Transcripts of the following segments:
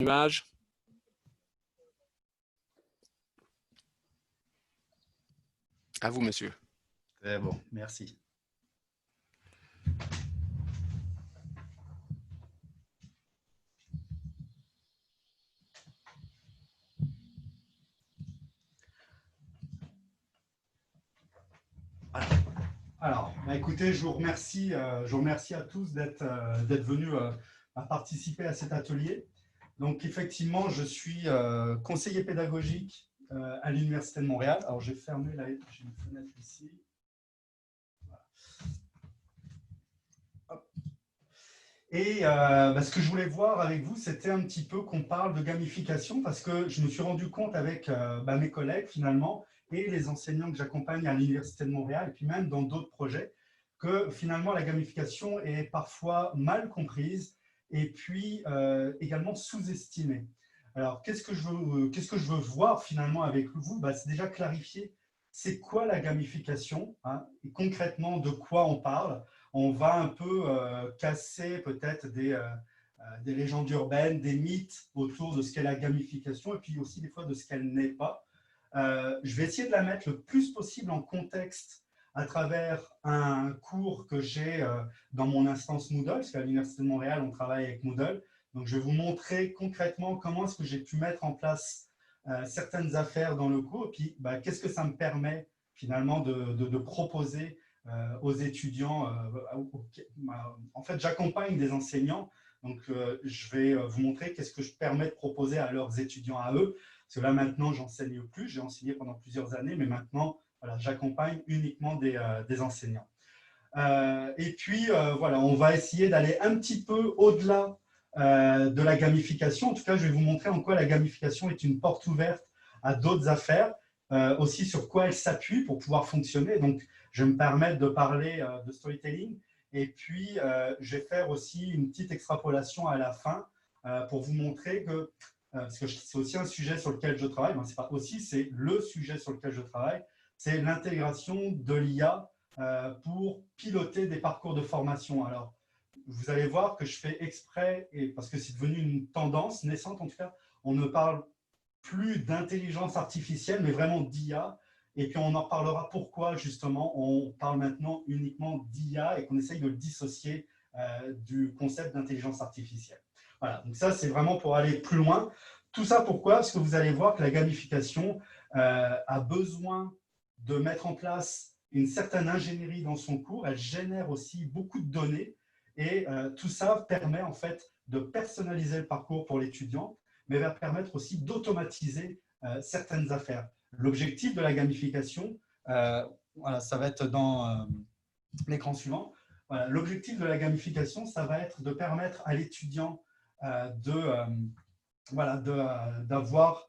Nuage. À vous, monsieur. Très bon, merci. Alors, écoutez, je vous remercie à tous d'être venus à participer à cet atelier. Donc, effectivement, je suis conseiller pédagogique à l'Université de Montréal. Alors, j'ai fermé j'ai une fenêtre ici. Voilà. Hop. Et ce que je voulais voir avec vous, c'était un petit peu qu'on parle de gamification, parce que je me suis rendu compte avec mes collègues, finalement, et les enseignants que j'accompagne à l'Université de Montréal, et puis même dans d'autres projets, que finalement la gamification est parfois mal comprise et puis également sous-estimée. Alors, qu'est-ce que je veux voir finalement avec vous? C'est déjà clarifier c'est quoi la gamification, hein, et concrètement de quoi on parle. On va un peu casser peut-être des légendes urbaines, des mythes autour de ce qu'est la gamification et puis aussi des fois de ce qu'elle n'est pas. Je vais essayer de la mettre le plus possible en contexte à travers un cours que j'ai dans mon instance Moodle, parce qu'à l'Université de Montréal, on travaille avec Moodle. Donc, je vais vous montrer concrètement comment est-ce que j'ai pu mettre en place certaines affaires dans le cours, et puis qu'est-ce que ça me permet finalement de proposer aux étudiants. En fait, j'accompagne des enseignants, donc je vais vous montrer qu'est-ce que je permets de proposer à leurs étudiants à eux. Parce que là, maintenant, j'enseigne plus. J'ai enseigné pendant plusieurs années, mais maintenant, voilà, j'accompagne uniquement des enseignants. Et puis, voilà, on va essayer d'aller un petit peu au-delà de la gamification. En tout cas, je vais vous montrer en quoi la gamification est une porte ouverte à d'autres affaires, aussi sur quoi elle s'appuie pour pouvoir fonctionner. Donc, je vais me permettre de parler de storytelling. Et puis, je vais faire aussi une petite extrapolation à la fin pour vous montrer que parce que c'est aussi un sujet sur lequel je travaille, c'est pas aussi, c'est le sujet sur lequel je travaille, c'est l'intégration de l'IA pour piloter des parcours de formation. Alors, vous allez voir que je fais exprès, et parce que c'est devenu une tendance naissante en tout cas, on ne parle plus d'intelligence artificielle, mais vraiment d'IA, et puis on en reparlera pourquoi justement on parle maintenant uniquement d'IA et qu'on essaye de le dissocier du concept d'intelligence artificielle. Voilà, donc ça, c'est vraiment pour aller plus loin. Tout ça, pourquoi? Parce que vous allez voir que la gamification a besoin de mettre en place une certaine ingénierie dans son cours. Elle génère aussi beaucoup de données et tout ça permet en fait de personnaliser le parcours pour l'étudiant, mais va permettre aussi d'automatiser certaines affaires. L'objectif de la gamification, voilà, ça va être dans l'écran suivant. Voilà, l'objectif de la gamification, ça va être de permettre à l'étudiant d'avoir,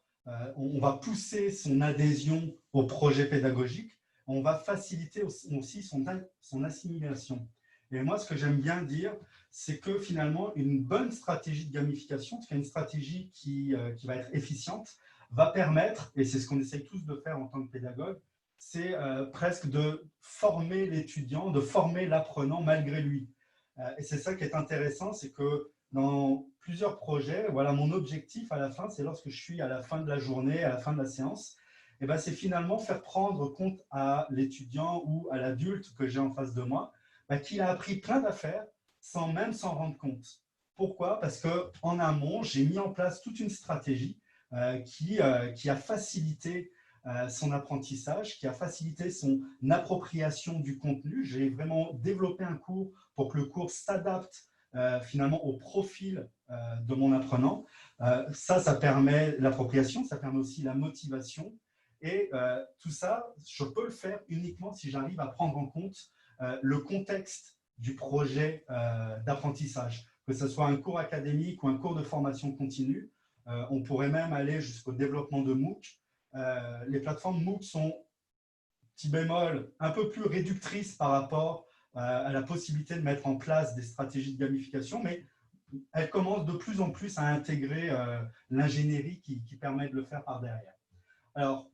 on va pousser son adhésion au projet pédagogique, on va faciliter aussi son assimilation. Et moi, ce que j'aime bien dire, c'est que finalement, une bonne stratégie de gamification, c'est une stratégie qui va être efficiente, va permettre, et c'est ce qu'on essaye tous de faire en tant que pédagogue, c'est presque de former l'étudiant, de former l'apprenant malgré lui. Et c'est ça qui est intéressant, c'est que dans plusieurs projets, voilà, mon objectif à la fin, c'est lorsque je suis à la fin de la journée, à la fin de la séance, c'est finalement faire prendre compte à l'étudiant ou à l'adulte que j'ai en face de moi, qu'il a appris plein d'affaires sans même s'en rendre compte. Pourquoi? Parce qu'en amont, j'ai mis en place toute une stratégie qui a facilité son apprentissage, qui a facilité son appropriation du contenu. J'ai vraiment développé un cours pour que le cours s'adapte finalement au profil de mon apprenant. Ça permet l'appropriation, ça permet aussi la motivation. Et tout ça, je peux le faire uniquement si j'arrive à prendre en compte le contexte du projet d'apprentissage, que ce soit un cours académique ou un cours de formation continue. On pourrait même aller jusqu'au développement de MOOC. Les plateformes MOOC sont, petit bémol, un peu plus réductrices par rapport à la possibilité de mettre en place des stratégies de gamification, mais elles commencent de plus en plus à intégrer l'ingénierie qui permet de le faire par derrière. Alors,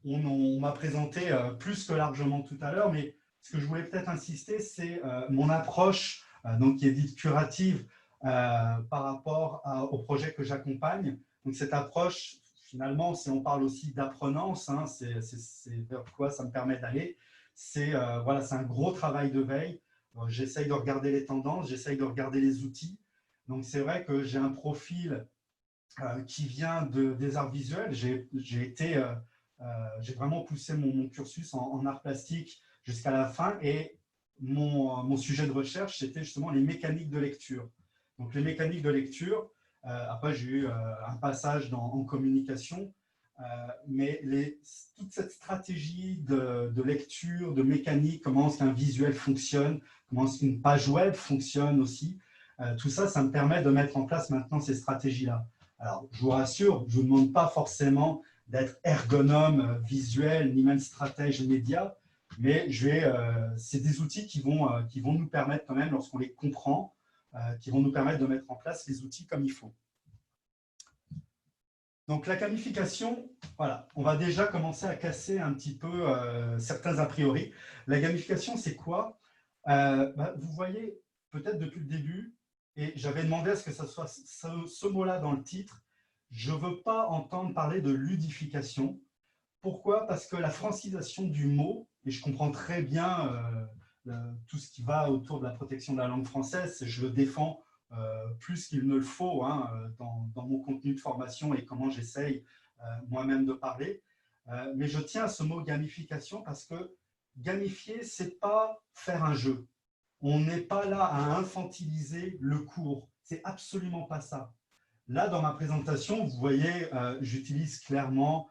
on m'a présenté plus que largement tout à l'heure, mais ce que je voulais peut-être insister, c'est mon approche, donc qui est dite curative, par rapport au projet que j'accompagne. Donc, cette approche, finalement, si on parle aussi d'apprenance, hein, c'est vers quoi ça me permet d'aller. C'est voilà, c'est un gros travail de veille. J'essaye de regarder les tendances, j'essaye de regarder les outils. Donc, c'est vrai que j'ai un profil qui vient des arts visuels. J'ai vraiment poussé mon cursus en art plastique jusqu'à la fin et mon sujet de recherche, c'était justement les mécaniques de lecture. Donc, les mécaniques de lecture, après, j'ai eu un passage en communication, mais toute cette stratégie de lecture, de mécanique, comment est-ce qu'un visuel fonctionne, comment est-ce qu'une page web fonctionne aussi, tout ça, ça me permet de mettre en place maintenant ces stratégies-là. Alors, je vous rassure, je ne vous demande pas forcément d'être ergonome visuel, ni même stratège média, mais c'est des outils qui vont nous permettre quand même, lorsqu'on les comprend, qui vont nous permettre de mettre en place les outils comme il faut. Donc, la gamification, voilà, on va déjà commencer à casser un petit peu certains a priori. La gamification, c'est quoi? Vous voyez, peut-être depuis le début, et j'avais demandé à ce que ça soit ce mot-là dans le titre, je ne veux pas entendre parler de ludification. Pourquoi? Parce que la francisation du mot, et je comprends très bien tout ce qui va autour de la protection de la langue française, je le défends plus qu'il ne le faut hein, dans mon contenu de formation et comment j'essaye moi-même de parler. Mais je tiens à ce mot gamification parce que gamifier, ce n'est pas faire un jeu. On n'est pas là à infantiliser le cours. C'est absolument pas ça. Là, dans ma présentation, vous voyez, j'utilise clairement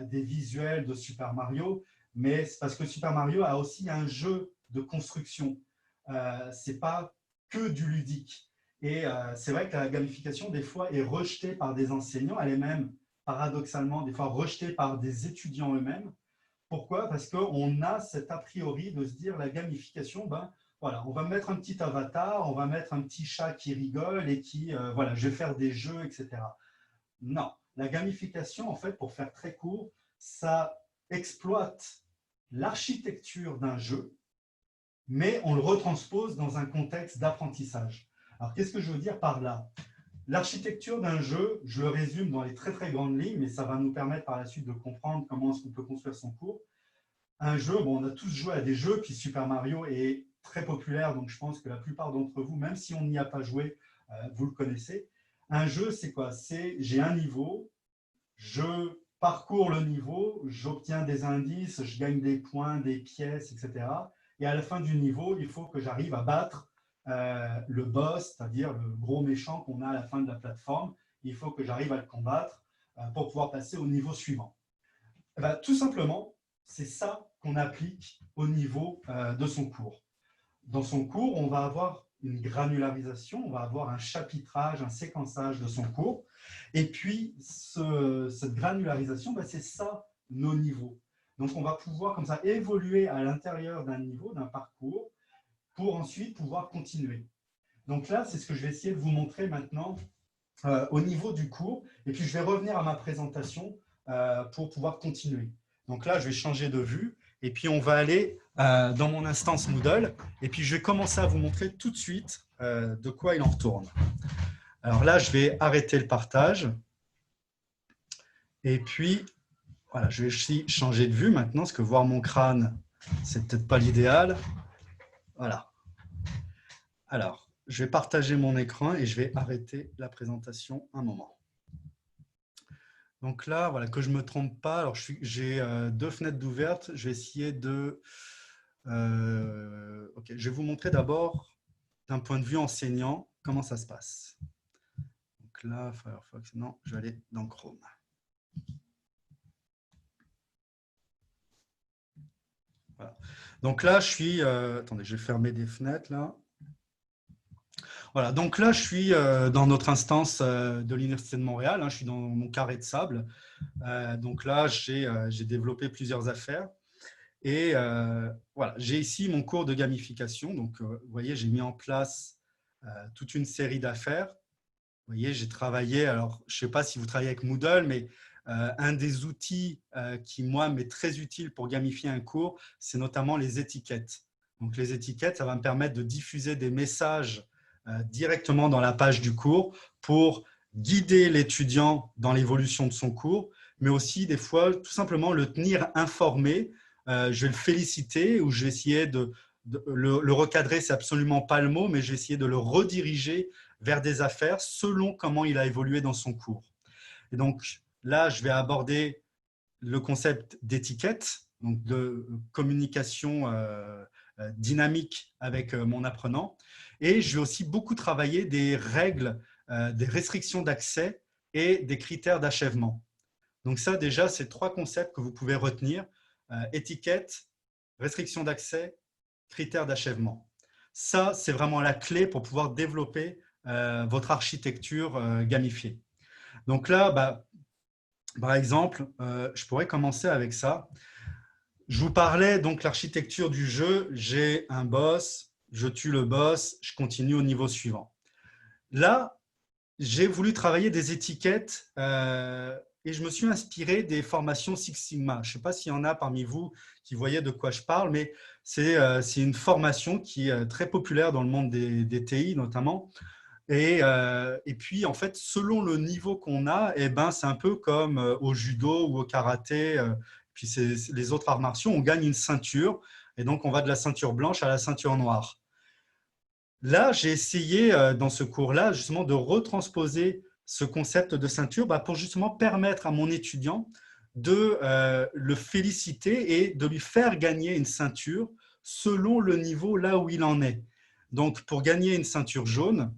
des visuels de Super Mario, mais c'est parce que Super Mario a aussi un jeu de construction. Ce n'est pas que du ludique. Et c'est vrai que la gamification, des fois, est rejetée par des enseignants. Elle est même, paradoxalement, des fois rejetée par des étudiants eux-mêmes. Pourquoi? Parce qu'on a cet a priori de se dire la gamification, ben, voilà, on va mettre un petit avatar, on va mettre un petit chat qui rigole et qui, voilà, je vais faire des jeux, etc. Non, la gamification, en fait, pour faire très court, ça exploite l'architecture d'un jeu, mais on le retranspose dans un contexte d'apprentissage. Alors, qu'est-ce que je veux dire par là? L'architecture d'un jeu, je le résume dans les très très grandes lignes, mais ça va nous permettre par la suite de comprendre comment est-ce qu'on peut construire son cours. Un jeu, bon, on a tous joué à des jeux, puis Super Mario est très populaire, donc je pense que la plupart d'entre vous, même si on n'y a pas joué, vous le connaissez. Un jeu, c'est quoi? C'est j'ai un niveau, je parcours le niveau, j'obtiens des indices, je gagne des points, des pièces, etc. Et à la fin du niveau, il faut que j'arrive à battre le boss, c'est-à-dire le gros méchant qu'on a à la fin de la plateforme. Il faut que j'arrive à le combattre pour pouvoir passer au niveau suivant. Eh bien, tout simplement, c'est ça qu'on applique au niveau de son cours. Dans son cours, on va avoir une granularisation, on va avoir un chapitrage, un séquençage de son cours. Et puis, cette granularisation, c'est ça nos niveaux. Donc, on va pouvoir comme ça évoluer à l'intérieur d'un niveau, d'un parcours, pour ensuite pouvoir continuer. Donc là, c'est ce que je vais essayer de vous montrer maintenant au niveau du cours. Et puis, je vais revenir à ma présentation pour pouvoir continuer. Donc là, je vais changer de vue. Et puis, on va aller dans mon instance Moodle. Et puis, je vais commencer à vous montrer tout de suite de quoi il en retourne. Alors là, je vais arrêter le partage. Et puis, voilà, je vais aussi changer de vue maintenant, parce que voir mon crâne, c'est peut-être pas l'idéal. Voilà. Alors, je vais partager mon écran et je vais arrêter la présentation un moment. Donc là, voilà, que je ne me trompe pas, alors j'ai deux fenêtres d'ouvertes. Je vais essayer de… ok, je vais vous montrer d'abord, d'un point de vue enseignant, comment ça se passe. Donc là, Firefox, non, je vais aller dans Chrome. Voilà. Donc là, je suis… attendez, je vais fermer des fenêtres là. Voilà, donc là, je suis dans notre instance de l'Université de Montréal. Hein, je suis dans mon carré de sable. Donc là, j'ai développé plusieurs affaires. Et voilà, j'ai ici mon cours de gamification. Donc, vous voyez, j'ai mis en place toute une série d'affaires. Vous voyez, j'ai travaillé, alors je ne sais pas si vous travaillez avec Moodle, mais un des outils qui, moi, m'est très utile pour gamifier un cours, c'est notamment les étiquettes. Donc, les étiquettes, ça va me permettre de diffuser des messages directement dans la page du cours pour guider l'étudiant dans l'évolution de son cours, mais aussi des fois tout simplement le tenir informé. Je vais le féliciter ou je vais essayer de le recadrer, c'est absolument pas le mot, mais je vais essayer de le rediriger vers des affaires selon comment il a évolué dans son cours. Et donc là, je vais aborder le concept d'étiquette, donc de communication dynamique avec mon apprenant. Et je vais aussi beaucoup travailler des règles, des restrictions d'accès et des critères d'achèvement. Donc ça, déjà, c'est 3 concepts que vous pouvez retenir. Étiquette, restriction d'accès, critères d'achèvement. Ça, c'est vraiment la clé pour pouvoir développer votre architecture gamifiée. Donc là, par exemple, je pourrais commencer avec ça. Je vous parlais donc de l'architecture du jeu. J'ai un boss, je tue le boss, je continue au niveau suivant. Là, j'ai voulu travailler des étiquettes et je me suis inspiré des formations Six Sigma. Je ne sais pas s'il y en a parmi vous qui voyaient de quoi je parle, mais c'est une formation qui est très populaire dans le monde des TI notamment. Et puis, en fait, selon le niveau qu'on a, c'est un peu comme au judo ou au karaté, puis les autres arts martiaux, on gagne une ceinture. Et donc, on va de la ceinture blanche à la ceinture noire. Là, j'ai essayé dans ce cours-là justement de retransposer ce concept de ceinture pour justement permettre à mon étudiant de le féliciter et de lui faire gagner une ceinture selon le niveau là où il en est. Donc, pour gagner une ceinture jaune,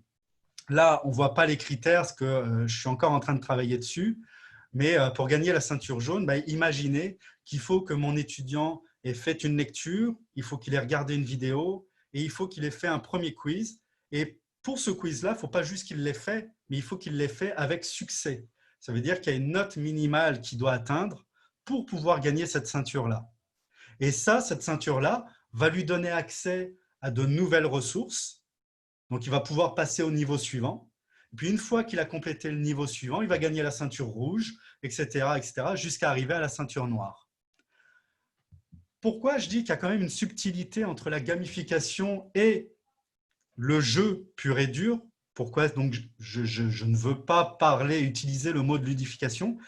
là, on ne voit pas les critères parce que je suis encore en train de travailler dessus. Mais pour gagner la ceinture jaune, imaginez qu'il faut que mon étudiant ait fait une lecture, il faut qu'il ait regardé une vidéo et il faut qu'il ait fait un premier quiz. Et pour ce quiz-là, il ne faut pas juste qu'il l'ait fait, mais il faut qu'il l'ait fait avec succès. Ça veut dire qu'il y a une note minimale qu'il doit atteindre pour pouvoir gagner cette ceinture-là. Et ça, cette ceinture-là va lui donner accès à de nouvelles ressources. Donc, il va pouvoir passer au niveau suivant. Et puis, une fois qu'il a complété le niveau suivant, il va gagner la ceinture rouge, etc., jusqu'à arriver à la ceinture noire. Pourquoi je dis qu'il y a quand même une subtilité entre la gamification et le jeu pur et dur? Pourquoi donc je ne veux pas utiliser le mot de ludification?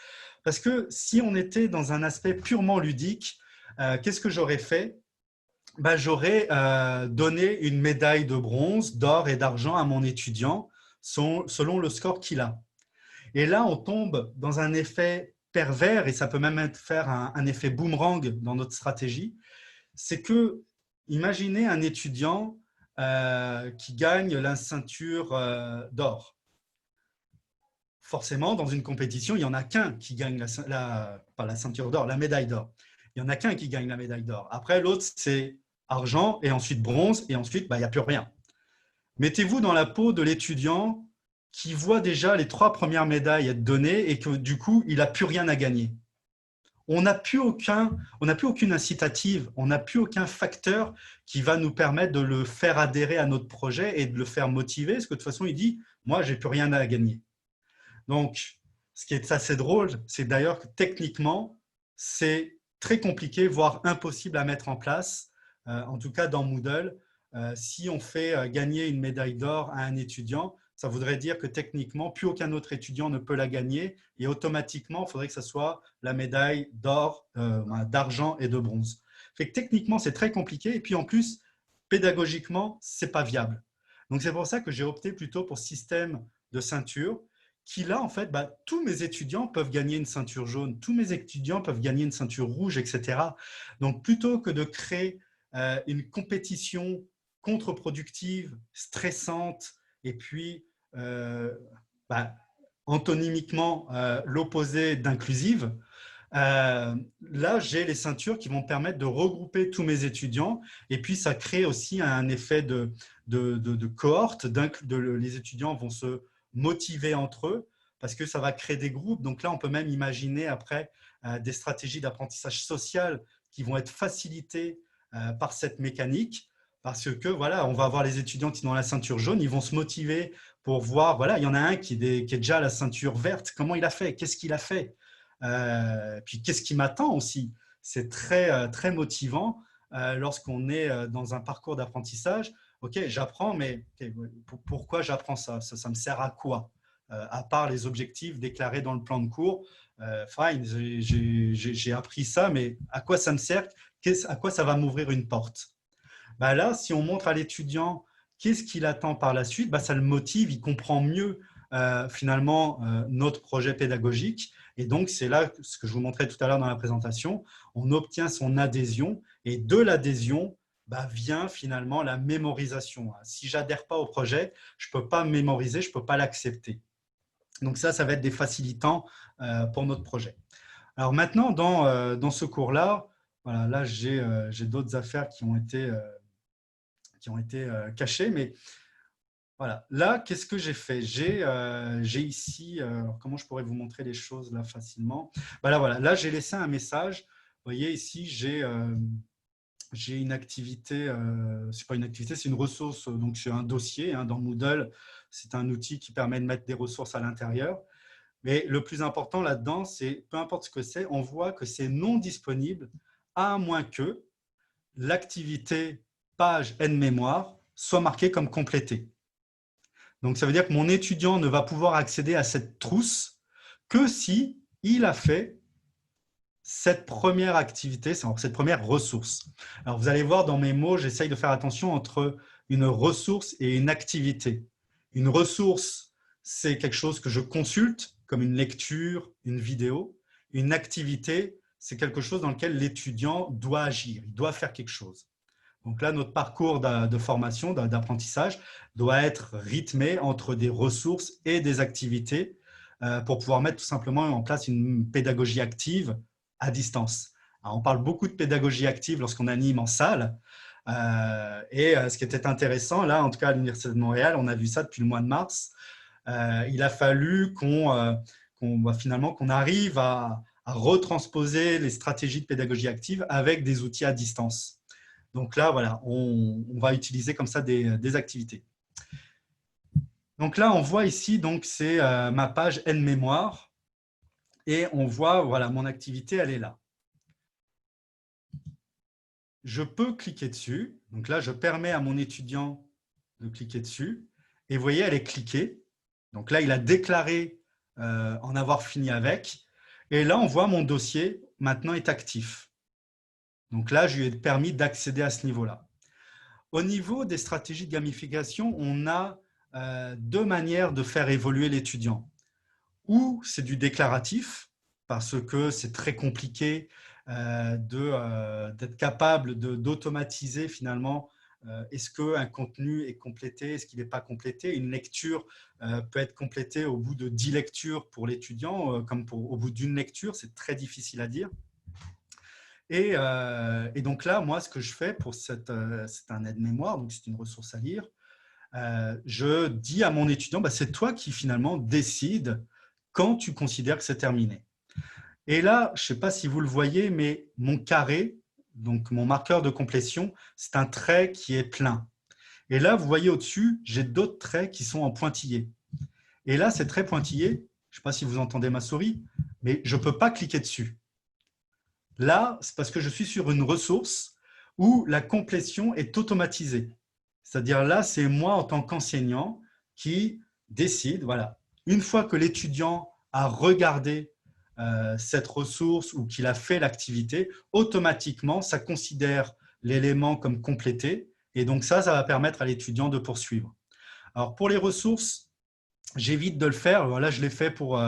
Parce que si on était dans un aspect purement ludique, qu'est-ce que j'aurais fait? J'aurais donné une médaille de bronze, d'or et d'argent à mon étudiant selon le score qu'il a. Et là, on tombe dans un effet pervers et ça peut même faire un effet boomerang dans notre stratégie. C'est que, imaginez un étudiant qui gagne la ceinture d'or. Forcément, dans une compétition, il n'y en a qu'un qui gagne pas la ceinture d'or, la médaille d'or. Il n'y en a qu'un qui gagne la médaille d'or. Après, l'autre, c'est argent et ensuite bronze et ensuite, il n'y a plus rien. Mettez-vous dans la peau de l'étudiant qui voit déjà les 3 premières médailles être données et que du coup, il n'a plus rien à gagner. On n'a plus aucune incitative, on n'a plus aucun facteur qui va nous permettre de le faire adhérer à notre projet et de le faire motiver, parce que de toute façon, il dit « moi, je n'ai plus rien à gagner ». Donc, ce qui est assez drôle, c'est d'ailleurs que techniquement, c'est très compliqué, voire impossible à mettre en place, en tout cas dans Moodle. Si on fait gagner une médaille d'or à un étudiant, ça voudrait dire que techniquement, plus aucun autre étudiant ne peut la gagner et automatiquement, il faudrait que ce soit la médaille d'or, d'argent et de bronze. Fait que techniquement, c'est très compliqué et puis en plus, pédagogiquement, ce n'est pas viable. Donc, c'est pour ça que j'ai opté plutôt pour ce système de ceinture qui là, en fait, tous mes étudiants peuvent gagner une ceinture jaune, tous mes étudiants peuvent gagner une ceinture rouge, etc. Donc, plutôt que de créer une compétition contre-productive, stressante, et puis antonymiquement l'opposé d'inclusive, là, j'ai les ceintures qui vont permettre de regrouper tous mes étudiants et puis ça crée aussi un effet de cohorte. Les étudiants vont se motiver entre eux parce que ça va créer des groupes. Donc là, on peut même imaginer après des stratégies d'apprentissage social qui vont être facilitées par cette mécanique parce que voilà, on va avoir les étudiants qui ont la ceinture jaune, ils vont se motiver pour voir, voilà, il y en a un qui est déjà à la ceinture verte, comment il a fait, qu'est-ce qu'il a fait, puis qu'est-ce qui m'attend aussi. C'est très motivant lorsqu'on est dans un parcours d'apprentissage Ok, j'apprends, mais okay, pourquoi j'apprends ça? Ça me sert à quoi? À part les objectifs déclarés dans le plan de cours, fine, j'ai appris ça, mais à quoi ça me sert? À quoi ça va m'ouvrir une porte? Bah là, si on montre à l'étudiant qu'est-ce qu'il attend par la suite, bah ça le motive, il comprend mieux finalement notre projet pédagogique. Et donc, c'est là ce que je vous montrais tout à l'heure dans la présentation, on obtient son adhésion et de l'adhésion bah, vient finalement la mémorisation. Si je n'adhère pas au projet, je ne peux pas mémoriser, je ne peux pas l'accepter. Donc ça va être des facilitants pour notre projet. Alors maintenant, dans ce cours-là, voilà, là j'ai d'autres affaires qui ont été cachées, mais voilà. Là, qu'est-ce que j'ai fait? J'ai ici, comment je pourrais vous montrer les choses là facilement? Voilà. Là, j'ai laissé un message. Vous voyez ici, j'ai une activité, c'est pas une activité, c'est une ressource, donc c'est un dossier hein, dans Moodle. C'est un outil qui permet de mettre des ressources à l'intérieur. Mais le plus important là-dedans, c'est peu importe ce que c'est, on voit que c'est non disponible à moins que l'activité page aide-mémoire soit marquée comme complétée. Donc, ça veut dire que mon étudiant ne va pouvoir accéder à cette trousse que si il a fait cette première activité, cette première ressource. Alors, vous allez voir dans mes mots, j'essaye de faire attention entre une ressource et une activité. Une ressource, c'est quelque chose que je consulte, comme une lecture, une vidéo. Une activité, c'est quelque chose dans lequel l'étudiant doit agir, il doit faire quelque chose. Donc là, notre parcours de formation, d'apprentissage, doit être rythmé entre des ressources et des activités pour pouvoir mettre tout simplement en place une pédagogie active à distance. Alors, on parle beaucoup de pédagogie active lorsqu'on anime en salle. Ce qui était intéressant, là, en tout cas à l'Université de Montréal, on a vu ça depuis le mois de mars. Il a fallu qu'on arrive à retransposer les stratégies de pédagogie active avec des outils à distance. Donc là, voilà, on va utiliser comme ça des activités. Donc là, on voit ici, donc c'est ma page aide-mémoire et on voit, voilà, mon activité, elle est là. Je peux cliquer dessus. Donc là, je permets à mon étudiant de cliquer dessus. Et vous voyez, elle est cliquée. Donc là, il a déclaré en avoir fini avec. Et là, on voit mon dossier maintenant est actif. Donc là, je lui ai permis d'accéder à ce niveau-là. Au niveau des stratégies de gamification, on a deux manières de faire évoluer l'étudiant. Ou c'est du déclaratif, parce que c'est très compliqué d'être capable d'automatiser finalement est-ce qu'un contenu est complété, est-ce qu'il n'est pas complété. Une lecture peut être complétée au bout de 10 lectures pour l'étudiant, comme au bout d'une lecture, c'est très difficile à dire. Et donc là, moi, ce que je fais pour c'est un aide-mémoire, donc c'est une ressource à lire. Je dis à mon étudiant, bah, c'est toi qui finalement décides quand tu considères que c'est terminé. Et là, je ne sais pas si vous le voyez, mais mon carré, donc mon marqueur de complétion, c'est un trait qui est plein. Et là, vous voyez au-dessus, j'ai d'autres traits qui sont en pointillé. Et là, ces traits pointillés, je ne sais pas si vous entendez ma souris, mais je ne peux pas cliquer dessus. Là, c'est parce que je suis sur une ressource où la complétion est automatisée. C'est-à-dire là, c'est moi en tant qu'enseignant qui décide, voilà, une fois que l'étudiant a regardé cette ressource ou qu'il a fait l'activité, automatiquement, ça considère l'élément comme complété et donc ça va permettre à l'étudiant de poursuivre. Alors pour les ressources, j'évite de le faire. Là, je l'ai fait pour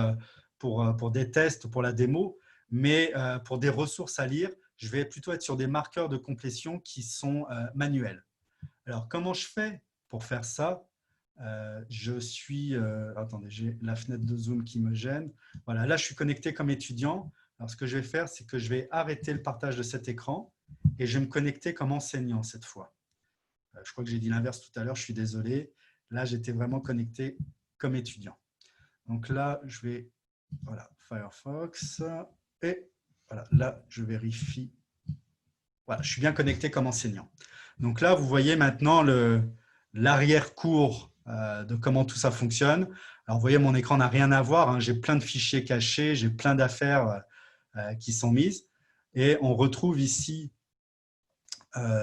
des tests, pour la démo, mais pour des ressources à lire, je vais plutôt être sur des marqueurs de complétion qui sont manuels. Alors, comment je fais pour faire ça? Attendez, j'ai la fenêtre de Zoom qui me gêne. Voilà, là, je suis connecté comme étudiant. Alors, ce que je vais faire, c'est que je vais arrêter le partage de cet écran et je vais me connecter comme enseignant cette fois. Je crois que j'ai dit l'inverse tout à l'heure, je suis désolé. Là, j'étais vraiment connecté comme étudiant. Donc là, je vais, voilà, Firefox, et voilà, là, je vérifie. Voilà, je suis bien connecté comme enseignant. Donc là, vous voyez maintenant l'arrière-cours de comment tout ça fonctionne. Alors, vous voyez, mon écran n'a rien à voir. Hein, j'ai plein de fichiers cachés, j'ai plein d'affaires qui sont mises. Et on retrouve ici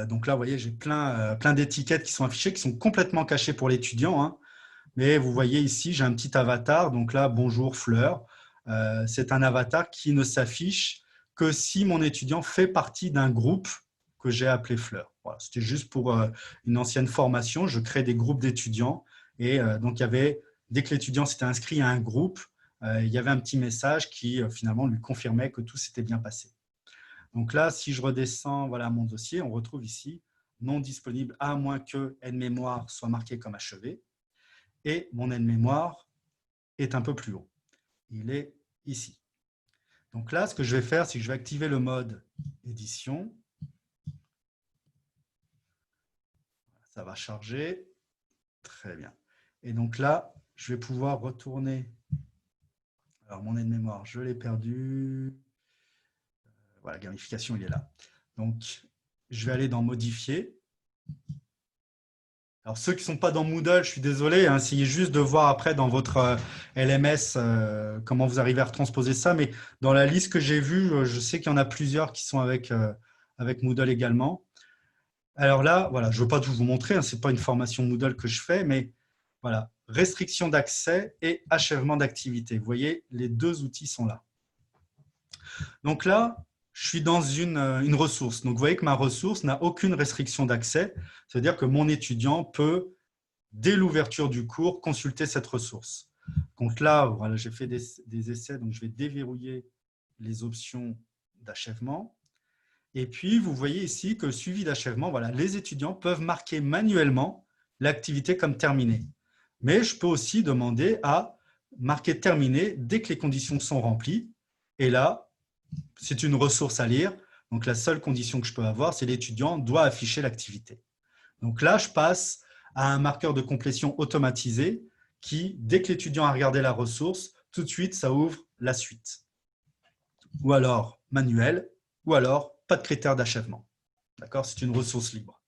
Donc là, vous voyez, j'ai plein d'étiquettes qui sont affichées, qui sont complètement cachées pour l'étudiant, hein. Mais vous voyez ici, j'ai un petit avatar. Donc là, bonjour Fleur. C'est un avatar qui ne s'affiche que si mon étudiant fait partie d'un groupe que j'ai appelé Fleur. Voilà, c'était juste pour une ancienne formation. Je crée des groupes d'étudiants. Et donc, dès que l'étudiant s'était inscrit à un groupe, il y avait un petit message qui finalement lui confirmait que tout s'était bien passé. Donc là, si je redescends voilà, mon dossier, on retrouve ici non disponible à moins que aide-mémoire soit marqué comme achevé. Et mon aide-mémoire est un peu plus haut. Il est ici. Donc là, ce que je vais faire, c'est que je vais activer le mode édition. Ça va charger. Très bien. Et donc là, je vais pouvoir retourner. Alors, mon aide-mémoire, je l'ai perdu. Voilà, gamification, il est là. Donc, je vais aller dans modifier. Alors, ceux qui ne sont pas dans Moodle, je suis désolé, hein, essayez juste de voir après dans votre LMS comment vous arrivez à retransposer ça. Mais dans la liste que j'ai vue, je sais qu'il y en a plusieurs qui sont avec Moodle également. Alors là, voilà, je ne veux pas tout vous montrer, hein, ce n'est pas une formation Moodle que je fais, mais voilà, restriction d'accès et achèvement d'activité. Vous voyez, les deux outils sont là. Donc là, je suis dans une ressource. Donc, vous voyez que ma ressource n'a aucune restriction d'accès. C'est-à-dire que mon étudiant peut, dès l'ouverture du cours, consulter cette ressource. Donc là, voilà, j'ai fait des essais, donc je vais déverrouiller les options d'achèvement. Et puis, vous voyez ici que suivi d'achèvement, voilà, les étudiants peuvent marquer manuellement l'activité comme terminée. Mais je peux aussi demander à marquer terminé dès que les conditions sont remplies. Et là, c'est une ressource à lire. Donc, la seule condition que je peux avoir, c'est l'étudiant doit afficher l'activité. Donc là, je passe à un marqueur de complétion automatisé qui, dès que l'étudiant a regardé la ressource, tout de suite, ça ouvre la suite. Ou alors manuel, ou alors pas de critères d'achèvement. D'accord ? C'est une ressource libre.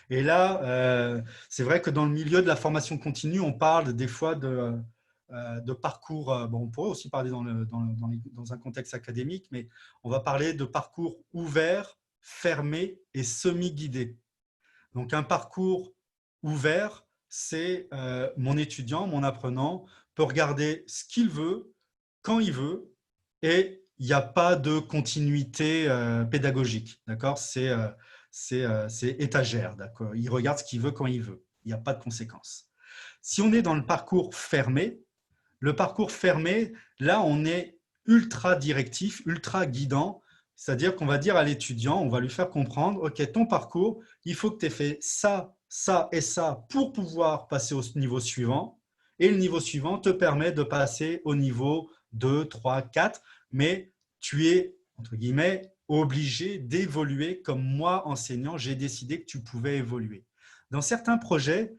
Et là, c'est vrai que dans le milieu de la formation continue, on parle des fois de parcours. Bon, on pourrait aussi parler dans un contexte académique, mais on va parler de parcours ouverts, fermés et semi-guidés. Donc, un parcours ouvert, c'est mon étudiant, mon apprenant peut regarder ce qu'il veut, quand il veut, et il n'y a pas de continuité pédagogique. D'accord ? C'est étagère. D'accord ? Il regarde ce qu'il veut quand il veut. Il n'y a pas de conséquences. Si on est dans le parcours fermé, là, on est ultra directif, ultra guidant. C'est-à-dire qu'on va dire à l'étudiant, on va lui faire comprendre, OK, ton parcours, il faut que tu aies fait ça, ça et ça pour pouvoir passer au niveau suivant. Et le niveau suivant te permet de passer au niveau 2, 3, 4. Mais tu es, entre guillemets, obligé d'évoluer comme moi, enseignant, j'ai décidé que tu pouvais évoluer. Dans certains projets,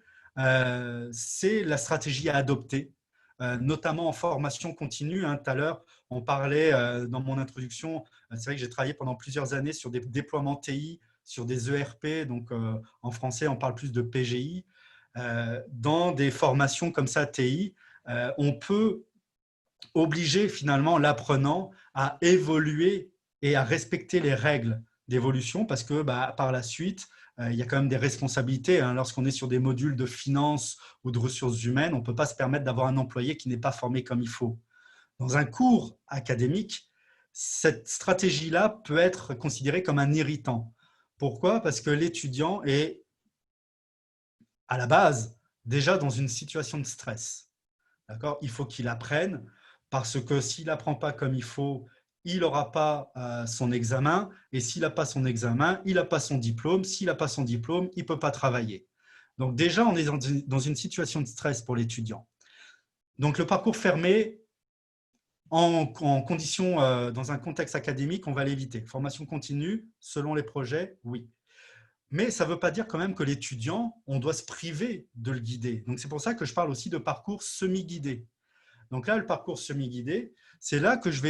c'est la stratégie à adopter. Notamment en formation continue. Hein, tout à l'heure, on parlait dans mon introduction, c'est vrai que j'ai travaillé pendant plusieurs années sur des déploiements TI, sur des ERP, donc en français, on parle plus de PGI. Dans des formations comme ça, TI, on peut obliger finalement l'apprenant à évoluer et à respecter les règles d'évolution parce que par la suite, il y a quand même des responsabilités. Hein. Lorsqu'on est sur des modules de finance ou de ressources humaines, on ne peut pas se permettre d'avoir un employé qui n'est pas formé comme il faut. Dans un cours académique, cette stratégie-là peut être considérée comme un irritant. Pourquoi ? Parce que l'étudiant est, à la base, déjà dans une situation de stress. D'accord ? Il faut qu'il apprenne parce que s'il n'apprend pas comme il faut, il n'aura pas son examen. Et s'il n'a pas son examen, il n'a pas son diplôme. S'il n'a pas son diplôme, il ne peut pas travailler. Donc déjà, on est dans une situation de stress pour l'étudiant. Donc le parcours fermé, en condition, dans un contexte académique, on va l'éviter. Formation continue, selon les projets, oui. Mais ça ne veut pas dire quand même que l'étudiant, on doit se priver de le guider. Donc c'est pour ça que je parle aussi de parcours semi-guidé. Donc là, le parcours semi-guidé, c'est là que je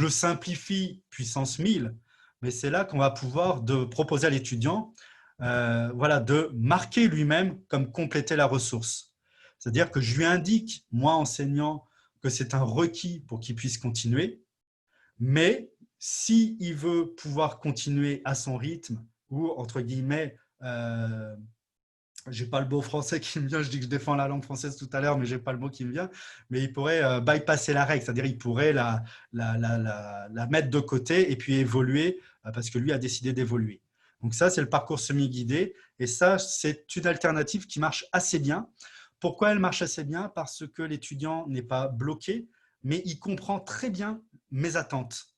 le simplifie puissance 1000, mais c'est là qu'on va pouvoir proposer à l'étudiant de marquer lui-même comme compléter la ressource. C'est-à-dire que je lui indique, moi enseignant, que c'est un requis pour qu'il puisse continuer, mais s'il veut pouvoir continuer à son rythme ou, entre guillemets, je n'ai pas le mot français qui me vient, je dis que je défends la langue française tout à l'heure, mais je n'ai pas le mot qui me vient, mais il pourrait bypasser la règle, c'est-à-dire il pourrait la mettre de côté et puis évoluer parce que lui a décidé d'évoluer. Donc ça, c'est le parcours semi-guidé et ça, c'est une alternative qui marche assez bien. Pourquoi elle marche assez bien? Parce que l'étudiant n'est pas bloqué, mais il comprend très bien mes attentes.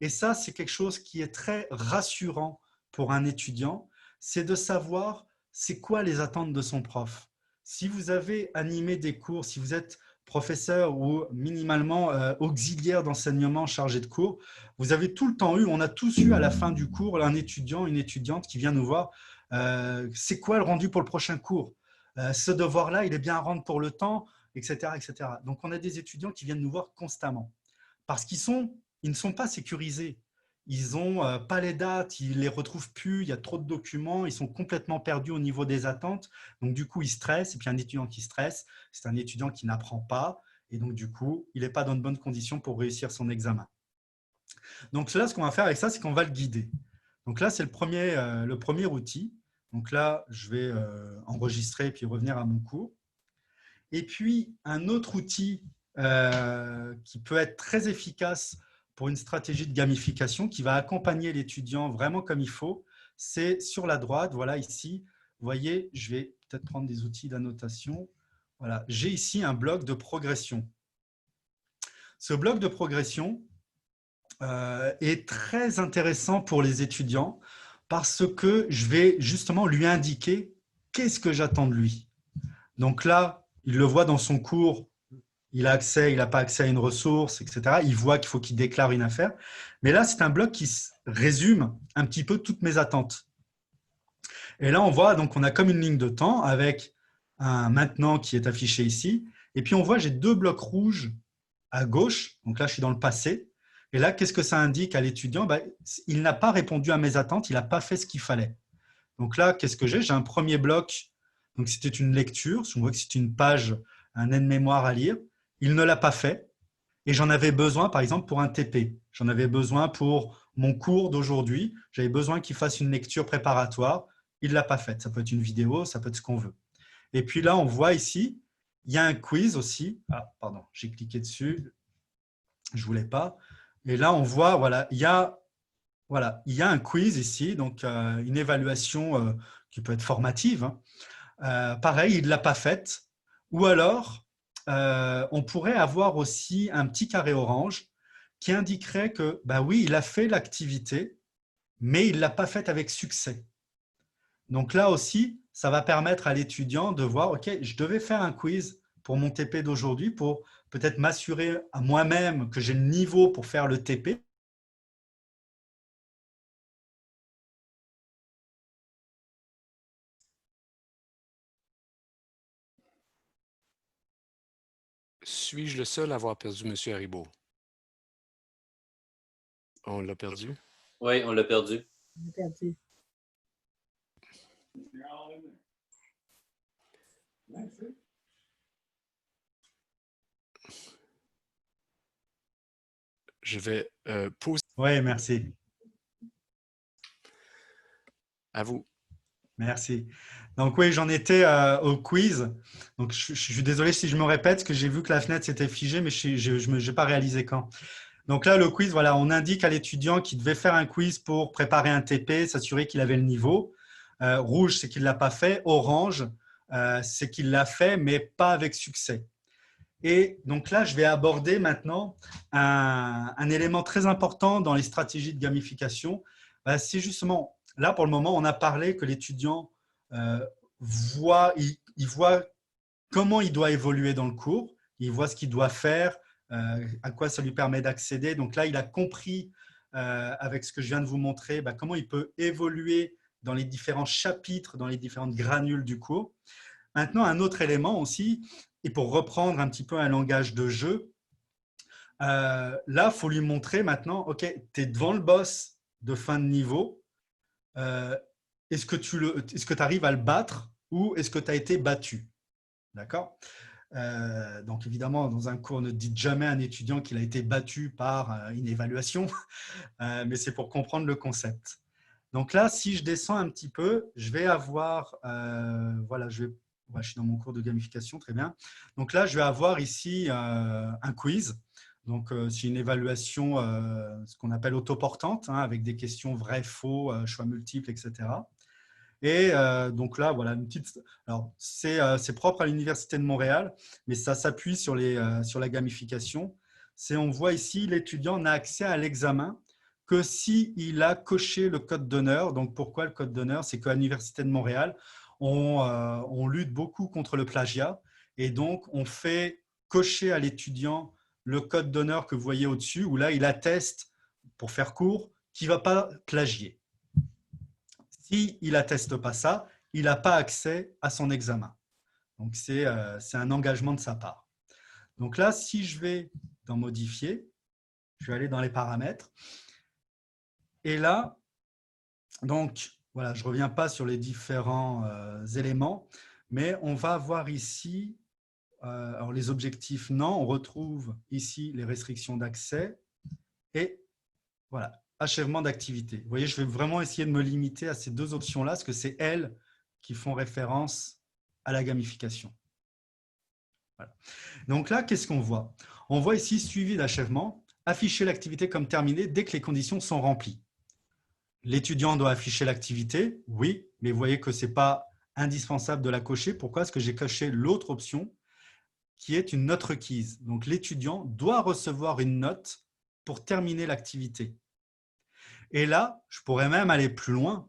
Et ça, c'est quelque chose qui est très rassurant pour un étudiant, c'est de savoir c'est quoi les attentes de son prof. Si vous avez animé des cours, si vous êtes professeur ou minimalement auxiliaire d'enseignement chargé de cours, vous avez tout le temps eu, on a tous eu à la fin du cours un étudiant, une étudiante qui vient nous voir, c'est quoi le rendu pour le prochain cours? Ce devoir-là, il est bien à rendre pour le temps, etc., etc. Donc, on a des étudiants qui viennent nous voir constamment parce qu'ils ne sont pas sécurisés. Ils n'ont pas les dates, ils ne les retrouvent plus, il y a trop de documents, ils sont complètement perdus au niveau des attentes. Donc, du coup, ils stressent. Et puis, un étudiant qui stresse, c'est un étudiant qui n'apprend pas. Et donc, du coup, il n'est pas dans de bonnes conditions pour réussir son examen. Donc, là, ce qu'on va faire avec ça, c'est qu'on va le guider. Donc là, c'est le premier outil. Donc là, je vais enregistrer et puis revenir à mon cours. Et puis, un autre outil qui peut être très efficace pour une stratégie de gamification qui va accompagner l'étudiant vraiment comme il faut, c'est sur la droite, voilà ici, vous voyez, je vais peut-être prendre des outils d'annotation. Voilà, j'ai ici un bloc de progression. Ce bloc de progression est très intéressant pour les étudiants parce que je vais justement lui indiquer qu'est-ce que j'attends de lui. Donc là, il le voit dans son cours, il a accès, il n'a pas accès à une ressource, etc. Il voit qu'il faut qu'il déclare une affaire. Mais là, c'est un bloc qui résume un petit peu toutes mes attentes. Et là, on voit, donc on a comme une ligne de temps avec un maintenant qui est affiché ici. Et puis, on voit, j'ai deux blocs rouges à gauche. Donc là, je suis dans le passé. Et là, qu'est-ce que ça indique à l'étudiant? Il n'a pas répondu à mes attentes, il n'a pas fait ce qu'il fallait. Donc là, qu'est-ce que j'ai? J'ai un premier bloc. Donc, c'était une lecture. On voit que c'est une page, un aide-mémoire à lire. Il ne l'a pas fait et j'en avais besoin, par exemple, pour un TP. J'en avais besoin pour mon cours d'aujourd'hui. J'avais besoin qu'il fasse une lecture préparatoire. Il ne l'a pas faite. Ça peut être une vidéo, ça peut être ce qu'on veut. Et puis là, on voit ici, il y a un quiz aussi. Ah, pardon, j'ai cliqué dessus. Je ne voulais pas. Et là, on voit, voilà, il y a un quiz ici, donc une évaluation qui peut être formative. Pareil, il ne l'a pas faite. Ou alors, on pourrait avoir aussi un petit carré orange qui indiquerait que, bah oui, il a fait l'activité, mais il ne l'a pas faite avec succès. Donc là aussi, ça va permettre à l'étudiant de voir, OK, je devais faire un quiz pour mon TP d'aujourd'hui pour peut-être m'assurer à moi-même que j'ai le niveau pour faire le TP. Suis-je le seul à avoir perdu M. Haribo? On l'a perdu? Oui, on l'a perdu. On a perdu. Je vais poser Oui, merci. à vous. Merci. Donc oui, j'en étais au quiz. Donc je suis désolé si je me répète, parce que j'ai vu que la fenêtre s'était figée, mais je n'ai pas réalisé quand. Donc là, le quiz, voilà, on indique à l'étudiant qu'il devait faire un quiz pour préparer un TP, s'assurer qu'il avait le niveau. Rouge, c'est qu'il ne l'a pas fait. Orange, c'est qu'il l'a fait, mais pas avec succès. Et donc là, je vais aborder maintenant un élément très important dans les stratégies de gamification. C'est justement, là pour le moment, on a parlé que l'étudiant voit comment il doit évoluer dans le cours, il voit ce qu'il doit faire, à quoi ça lui permet d'accéder. Donc là, il a compris avec ce que je viens de vous montrer, comment il peut évoluer dans les différents chapitres, dans les différentes granules du cours. Maintenant, un autre élément aussi, et pour reprendre un petit peu un langage de jeu, là, il faut lui montrer maintenant, OK, tu es devant le boss de fin de niveau, est-ce que tu arrives à le battre ou est-ce que tu as été battu? D'accord? Donc évidemment, dans un cours, ne dites jamais à un étudiant qu'il a été battu par une évaluation, mais c'est pour comprendre le concept. Donc là, si je descends un petit peu, je vais avoir, voilà, je suis dans mon cours de gamification, très bien. Donc là, je vais avoir ici un quiz. Donc c'est une évaluation, ce qu'on appelle autoportante, hein, avec des questions vrais, faux, choix multiples, etc. Et donc là, voilà, une petite. Alors, c'est propre à l'Université de Montréal, mais ça s'appuie sur la gamification. On voit ici, l'étudiant n'a accès à l'examen que s'il a coché le code d'honneur. Donc, pourquoi le code d'honneur? C'est qu'à l'Université de Montréal, on lutte beaucoup contre le plagiat. Et donc, on fait cocher à l'étudiant le code d'honneur que vous voyez au-dessus, où là, il atteste, pour faire court, qu'il ne va pas plagier. S'il n'atteste pas ça, il n'a pas accès à son examen. Donc, c'est un engagement de sa part. Donc là, si je vais dans Modifier, je vais aller dans les paramètres. Et là, donc, voilà, je ne reviens pas sur les différents éléments, mais on va voir ici, alors les objectifs, non, on retrouve ici les restrictions d'accès et voilà, achèvement d'activité. Vous voyez, je vais vraiment essayer de me limiter à ces deux options-là, parce que c'est elles qui font référence à la gamification. Voilà. Donc là, qu'est-ce qu'on voit? On voit ici suivi d'achèvement, afficher l'activité comme terminée dès que les conditions sont remplies. L'étudiant doit afficher l'activité, oui, mais vous voyez que ce n'est pas indispensable de la cocher. Pourquoi? Parce que j'ai coché l'autre option qui est une note requise. Donc l'étudiant doit recevoir une note pour terminer l'activité. Et là, je pourrais même aller plus loin.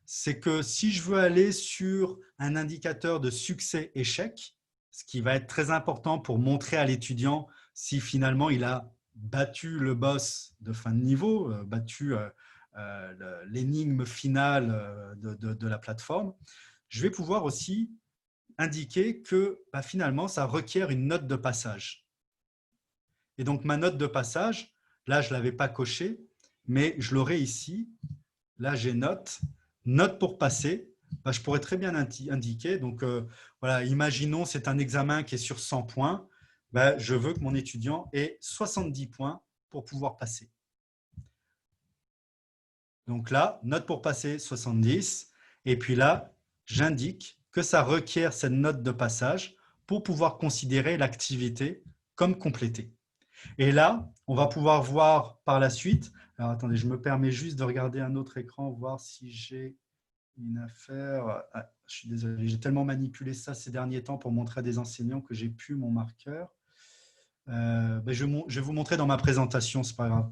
C'est que si je veux aller sur un indicateur de succès-échec, ce qui va être très important pour montrer à l'étudiant si finalement il a battu le boss de fin de niveau, battu l'énigme finale de la plateforme, je vais pouvoir aussi indiquer que finalement, ça requiert une note de passage. Et donc, ma note de passage, là, je ne l'avais pas cochée, mais je l'aurai ici. Là, j'ai note pour passer. Je pourrais très bien indiquer. Donc, voilà, imaginons c'est un examen qui est sur 100 points. Je veux que mon étudiant ait 70 points pour pouvoir passer. Donc là, note pour passer 70. Et puis là, j'indique que ça requiert cette note de passage pour pouvoir considérer l'activité comme complétée. Et là, on va pouvoir voir par la suite. Alors, attendez, je me permets juste de regarder un autre écran, voir si j'ai une affaire. Ah, je suis désolé, j'ai tellement manipulé ça ces derniers temps pour montrer à des enseignants que j'ai plus mon marqueur. Je vais vous montrer dans ma présentation, c'est pas grave.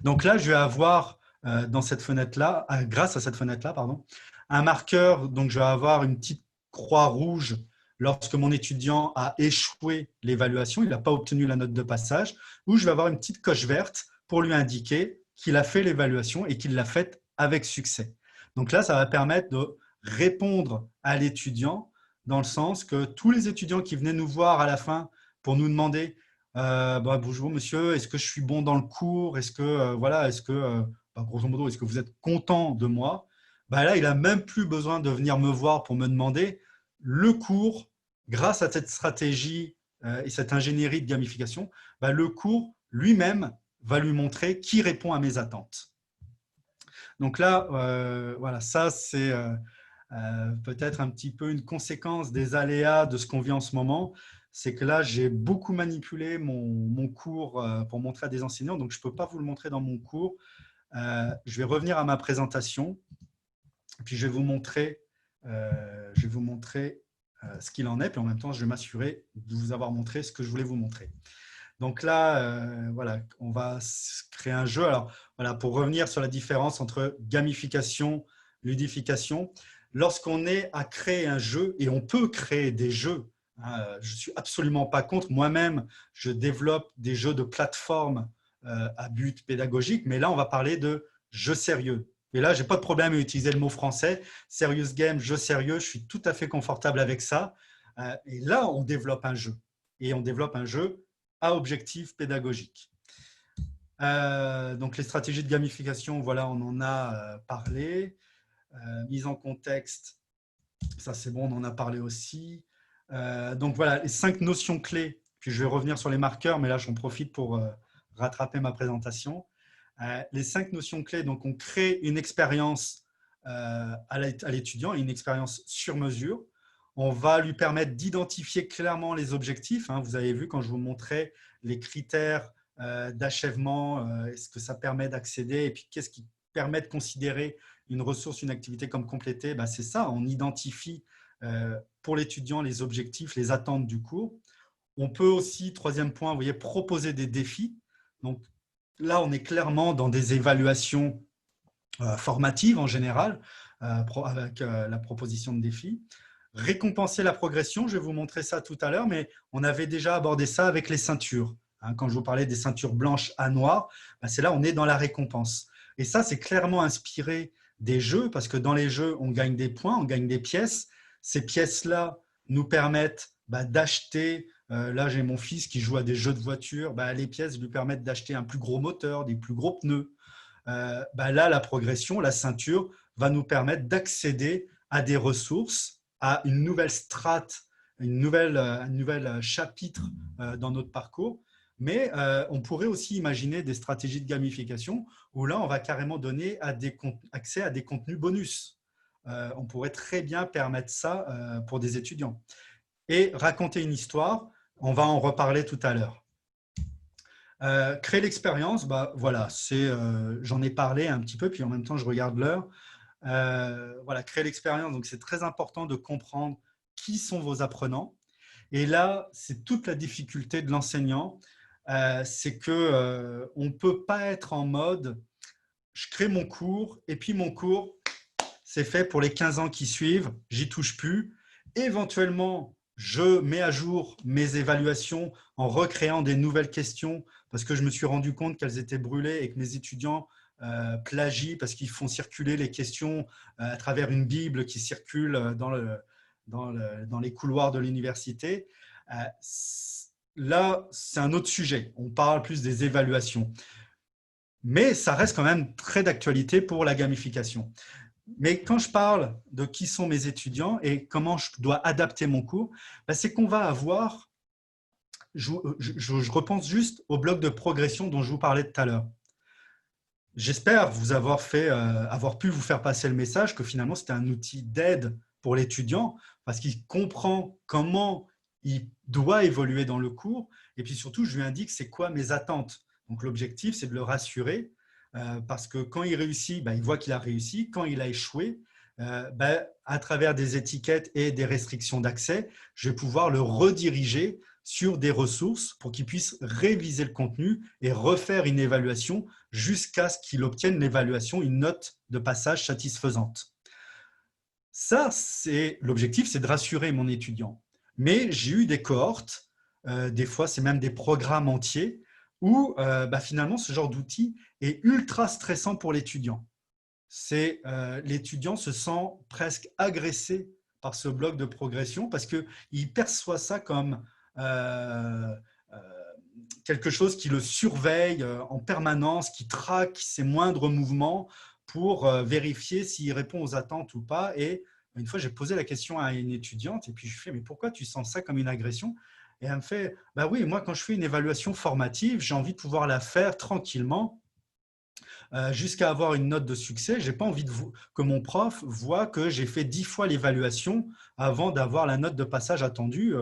Donc là, je vais avoir dans cette fenêtre-là, grâce à cette fenêtre-là, pardon, un marqueur. Donc, je vais avoir une petite croix rouge lorsque mon étudiant a échoué l'évaluation, il n'a pas obtenu la note de passage, ou je vais avoir une petite coche verte pour lui indiquer qu'il a fait l'évaluation et qu'il l'a faite avec succès. Donc là, ça va permettre de répondre à l'étudiant dans le sens que tous les étudiants qui venaient nous voir à la fin pour nous demander bonjour monsieur, est-ce que je suis bon dans le cours? Est-ce que, grosso modo, est-ce que vous êtes content de moi? Là, il n'a même plus besoin de venir me voir pour me demander. Le cours, grâce à cette stratégie et cette ingénierie de gamification, le cours lui-même va lui montrer qui répond à mes attentes. Donc là, voilà, ça c'est peut-être un petit peu une conséquence des aléas de ce qu'on vit en ce moment. C'est que là, j'ai beaucoup manipulé mon cours pour montrer à des enseignants, donc je ne peux pas vous le montrer dans mon cours. Je vais revenir à ma présentation, puis je vais vous montrer, ce qu'il en est, puis en même temps, je vais m'assurer de vous avoir montré ce que je voulais vous montrer. Donc là, voilà, on va créer un jeu. Alors, voilà, pour revenir sur la différence entre gamification, ludification, lorsqu'on est à créer un jeu, et on peut créer des jeux, hein, je ne suis absolument pas contre. Moi-même, je développe des jeux de plateforme à but pédagogique, mais là, on va parler de jeux sérieux. Et là, je n'ai pas de problème à utiliser le mot français. Serious game, jeu sérieux, je suis tout à fait confortable avec ça. Et là, on développe un jeu. Et on développe un jeu à objectif pédagogique. Donc, les stratégies de gamification, voilà, on en a parlé. Mise en contexte, ça c'est bon, on en a parlé aussi. Donc voilà, les 5 notions clés. Puis je vais revenir sur les marqueurs, mais là, j'en profite pour rattraper ma présentation. Les 5 notions clés, donc on crée une expérience à l'étudiant, une expérience sur mesure. On va lui permettre d'identifier clairement les objectifs. Vous avez vu quand je vous montrais les critères d'achèvement, est-ce que ça permet d'accéder et puis qu'est-ce qui permet de considérer une ressource, une activité comme complétée. C'est ça, on identifie pour l'étudiant les objectifs, les attentes du cours. On peut aussi, troisième point, vous voyez, proposer des défis. Donc là, on est clairement dans des évaluations formatives en général, avec la proposition de défis. Récompenser la progression, je vais vous montrer ça tout à l'heure, mais on avait déjà abordé ça avec les ceintures. Quand je vous parlais des ceintures blanches à noir, c'est là on est dans la récompense. Et ça, c'est clairement inspiré des jeux, parce que dans les jeux, on gagne des points, on gagne des pièces. Ces pièces-là nous permettent d'acheter, là j'ai mon fils qui joue à des jeux de voiture, les pièces lui permettent d'acheter un plus gros moteur, des plus gros pneus. Là, la progression, la ceinture, va nous permettre d'accéder à des ressources, à une nouvelle strate, un nouvel chapitre dans notre parcours. Mais on pourrait aussi imaginer des stratégies de gamification où là, on va carrément donner accès à des contenus bonus. On pourrait très bien permettre ça pour des étudiants. Et raconter une histoire, on va en reparler tout à l'heure. Créer l'expérience, voilà, j'en ai parlé un petit peu, puis en même temps, je regarde l'heure. Voilà, créer l'expérience, donc c'est très important de comprendre qui sont vos apprenants. Et là, c'est toute la difficulté de l'enseignant, c'est qu'on ne peut pas être en mode « je crée mon cours et puis mon cours, c'est fait pour les 15 ans qui suivent, j'y touche plus. Éventuellement, je mets à jour mes évaluations en recréant des nouvelles questions parce que je me suis rendu compte qu'elles étaient brûlées et que mes étudiants plagient parce qu'ils font circuler les questions à travers une Bible qui circule dans les couloirs de l'université. Là, c'est un autre sujet. On parle plus des évaluations. Mais ça reste quand même très d'actualité pour la gamification. Mais quand je parle de qui sont mes étudiants et comment je dois adapter mon cours, c'est qu'on va avoir, je repense juste au bloc de progression dont je vous parlais tout à l'heure. J'espère vous avoir pu vous faire passer le message que finalement c'était un outil d'aide pour l'étudiant parce qu'il comprend comment il doit évoluer dans le cours et puis surtout je lui indique c'est quoi mes attentes. Donc l'objectif c'est de le rassurer parce que quand il réussit, il voit qu'il a réussi. Quand il a échoué, à travers des étiquettes et des restrictions d'accès, je vais pouvoir le rediriger sur des ressources pour qu'il puisse réviser le contenu et refaire une évaluation jusqu'à ce qu'il obtienne l'évaluation, une note de passage satisfaisante. Ça, c'est l'objectif, c'est de rassurer mon étudiant. Mais j'ai eu des cohortes, des fois c'est même des programmes entiers, où finalement ce genre d'outil est ultra stressant pour l'étudiant. L'étudiant se sent presque agressé par ce bloc de progression parce qu'il perçoit ça comme quelque chose qui le surveille en permanence, qui traque ses moindres mouvements pour vérifier s'il répond aux attentes ou pas. Et une fois, j'ai posé la question à une étudiante et puis je lui fais « mais pourquoi tu sens ça comme une agression ?» Et elle me fait « oui, moi quand je fais une évaluation formative, j'ai envie de pouvoir la faire tranquillement jusqu'à avoir une note de succès. Je n'ai pas envie que mon prof voit que j'ai fait 10 fois l'évaluation avant d'avoir la note de passage attendue.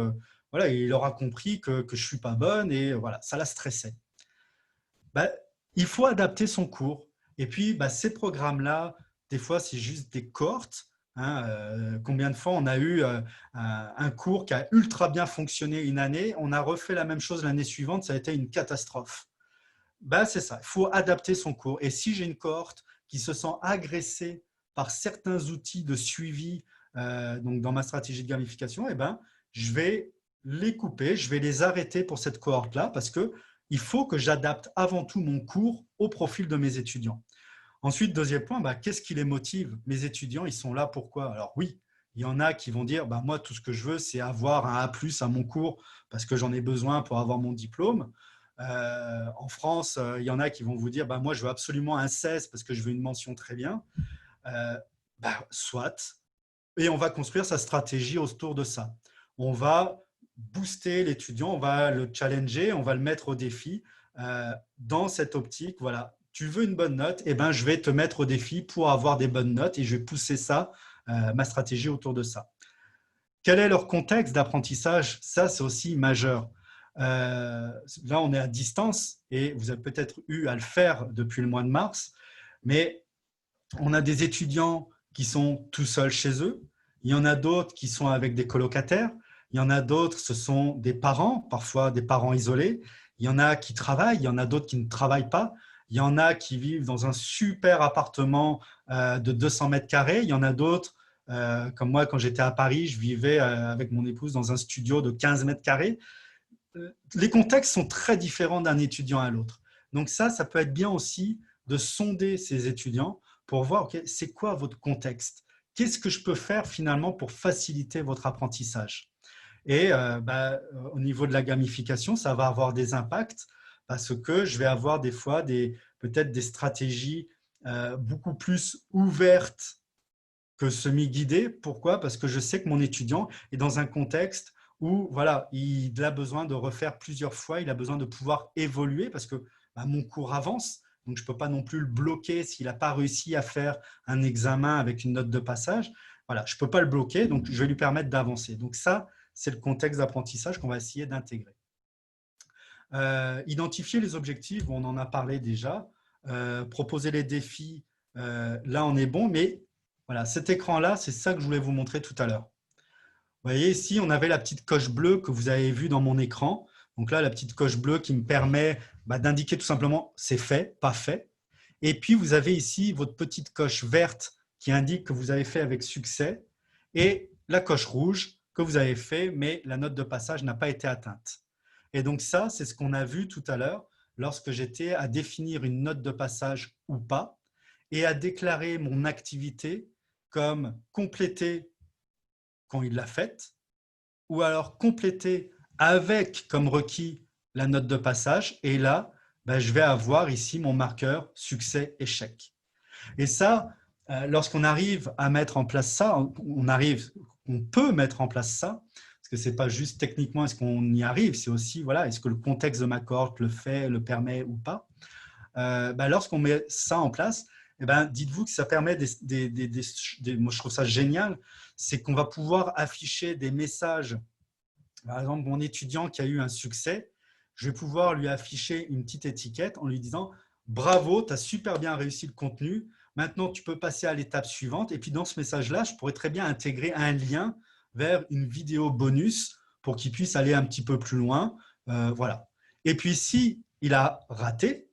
Voilà, il aura compris que je ne suis pas bonne et voilà, ça la stressait. Il faut adapter son cours. Et puis, ces programmes-là, des fois, c'est juste des cohortes. Combien de fois on a eu un cours qui a ultra bien fonctionné une année, on a refait la même chose l'année suivante, ça a été une catastrophe. C'est ça, il faut adapter son cours. Et si j'ai une cohorte qui se sent agressée par certains outils de suivi donc dans ma stratégie de gamification, je vais les couper, je vais les arrêter pour cette cohorte-là parce qu'il faut que j'adapte avant tout mon cours au profil de mes étudiants. Ensuite, deuxième point, qu'est-ce qui les motive? Mes étudiants, ils sont là pourquoi? Alors oui, il y en a qui vont dire moi, tout ce que je veux, c'est avoir un A+ à mon cours parce que j'en ai besoin pour avoir mon diplôme. En France, il y en a qui vont vous dire moi, je veux absolument un 16 parce que je veux une mention très bien. Soit. Et on va construire sa stratégie autour de ça. on va booster l'étudiant, on va le challenger, on va le mettre au défi dans cette optique. Voilà, tu veux une bonne note, eh ben, je vais te mettre au défi pour avoir des bonnes notes et je vais pousser ça, ma stratégie autour de ça. Quel est leur contexte d'apprentissage? Ça, c'est aussi majeur. Là, on est à distance et vous avez peut-être eu à le faire depuis le mois de mars, mais on a des étudiants qui sont tout seuls chez eux. Il y en a d'autres qui sont avec des colocataires. Il y en a d'autres, ce sont des parents, parfois des parents isolés. Il y en a qui travaillent, il y en a d'autres qui ne travaillent pas. Il y en a qui vivent dans un super appartement de 200 mètres carrés. Il y en a d'autres, comme moi, quand j'étais à Paris, je vivais avec mon épouse dans un studio de 15 mètres carrés. Les contextes sont très différents d'un étudiant à l'autre. Donc ça peut être bien aussi de sonder ces étudiants pour voir, okay, c'est quoi votre contexte? Qu'est-ce que je peux faire finalement pour faciliter votre apprentissage? Et au niveau de la gamification, ça va avoir des impacts parce que je vais avoir des fois peut-être des stratégies beaucoup plus ouvertes que semi-guidées. Pourquoi? Parce que je sais que mon étudiant est dans un contexte où voilà, il a besoin de refaire plusieurs fois, il a besoin de pouvoir évoluer parce que mon cours avance. Donc, je ne peux pas non plus le bloquer s'il n'a pas réussi à faire un examen avec une note de passage. Voilà, je ne peux pas le bloquer, donc je vais lui permettre d'avancer. Donc ça, c'est le contexte d'apprentissage qu'on va essayer d'intégrer. Identifier les objectifs, on en a parlé déjà. Proposer les défis, là, on est bon. Mais voilà, cet écran-là, c'est ça que je voulais vous montrer tout à l'heure. Vous voyez, ici, on avait la petite coche bleue que vous avez vue dans mon écran. Donc là, la petite coche bleue qui me permet d'indiquer tout simplement c'est fait, pas fait. Et puis, vous avez ici votre petite coche verte qui indique que vous avez fait avec succès et la coche rouge que vous avez fait, mais la note de passage n'a pas été atteinte. Et donc ça, c'est ce qu'on a vu tout à l'heure lorsque j'étais à définir une note de passage ou pas et à déclarer mon activité comme complétée quand il l'a faite, ou alors compléter avec comme requis la note de passage. Et là, je vais avoir ici mon marqueur succès-échec. Et ça, lorsqu'on arrive à mettre en place ça, on peut mettre en place ça, parce que ce n'est pas juste techniquement est-ce qu'on y arrive, c'est aussi voilà, est-ce que le contexte de ma cohorte le fait, le permet ou pas. Lorsqu'on met ça en place, dites-vous que ça permet moi je trouve ça génial, c'est qu'on va pouvoir afficher des messages. Par exemple, mon étudiant qui a eu un succès, je vais pouvoir lui afficher une petite étiquette en lui disant « Bravo, tu as super bien réussi le contenu. Maintenant, tu peux passer à l'étape suivante. » Et puis, dans ce message-là, je pourrais très bien intégrer un lien vers une vidéo bonus pour qu'il puisse aller un petit peu plus loin. Voilà. Et puis, si il a raté,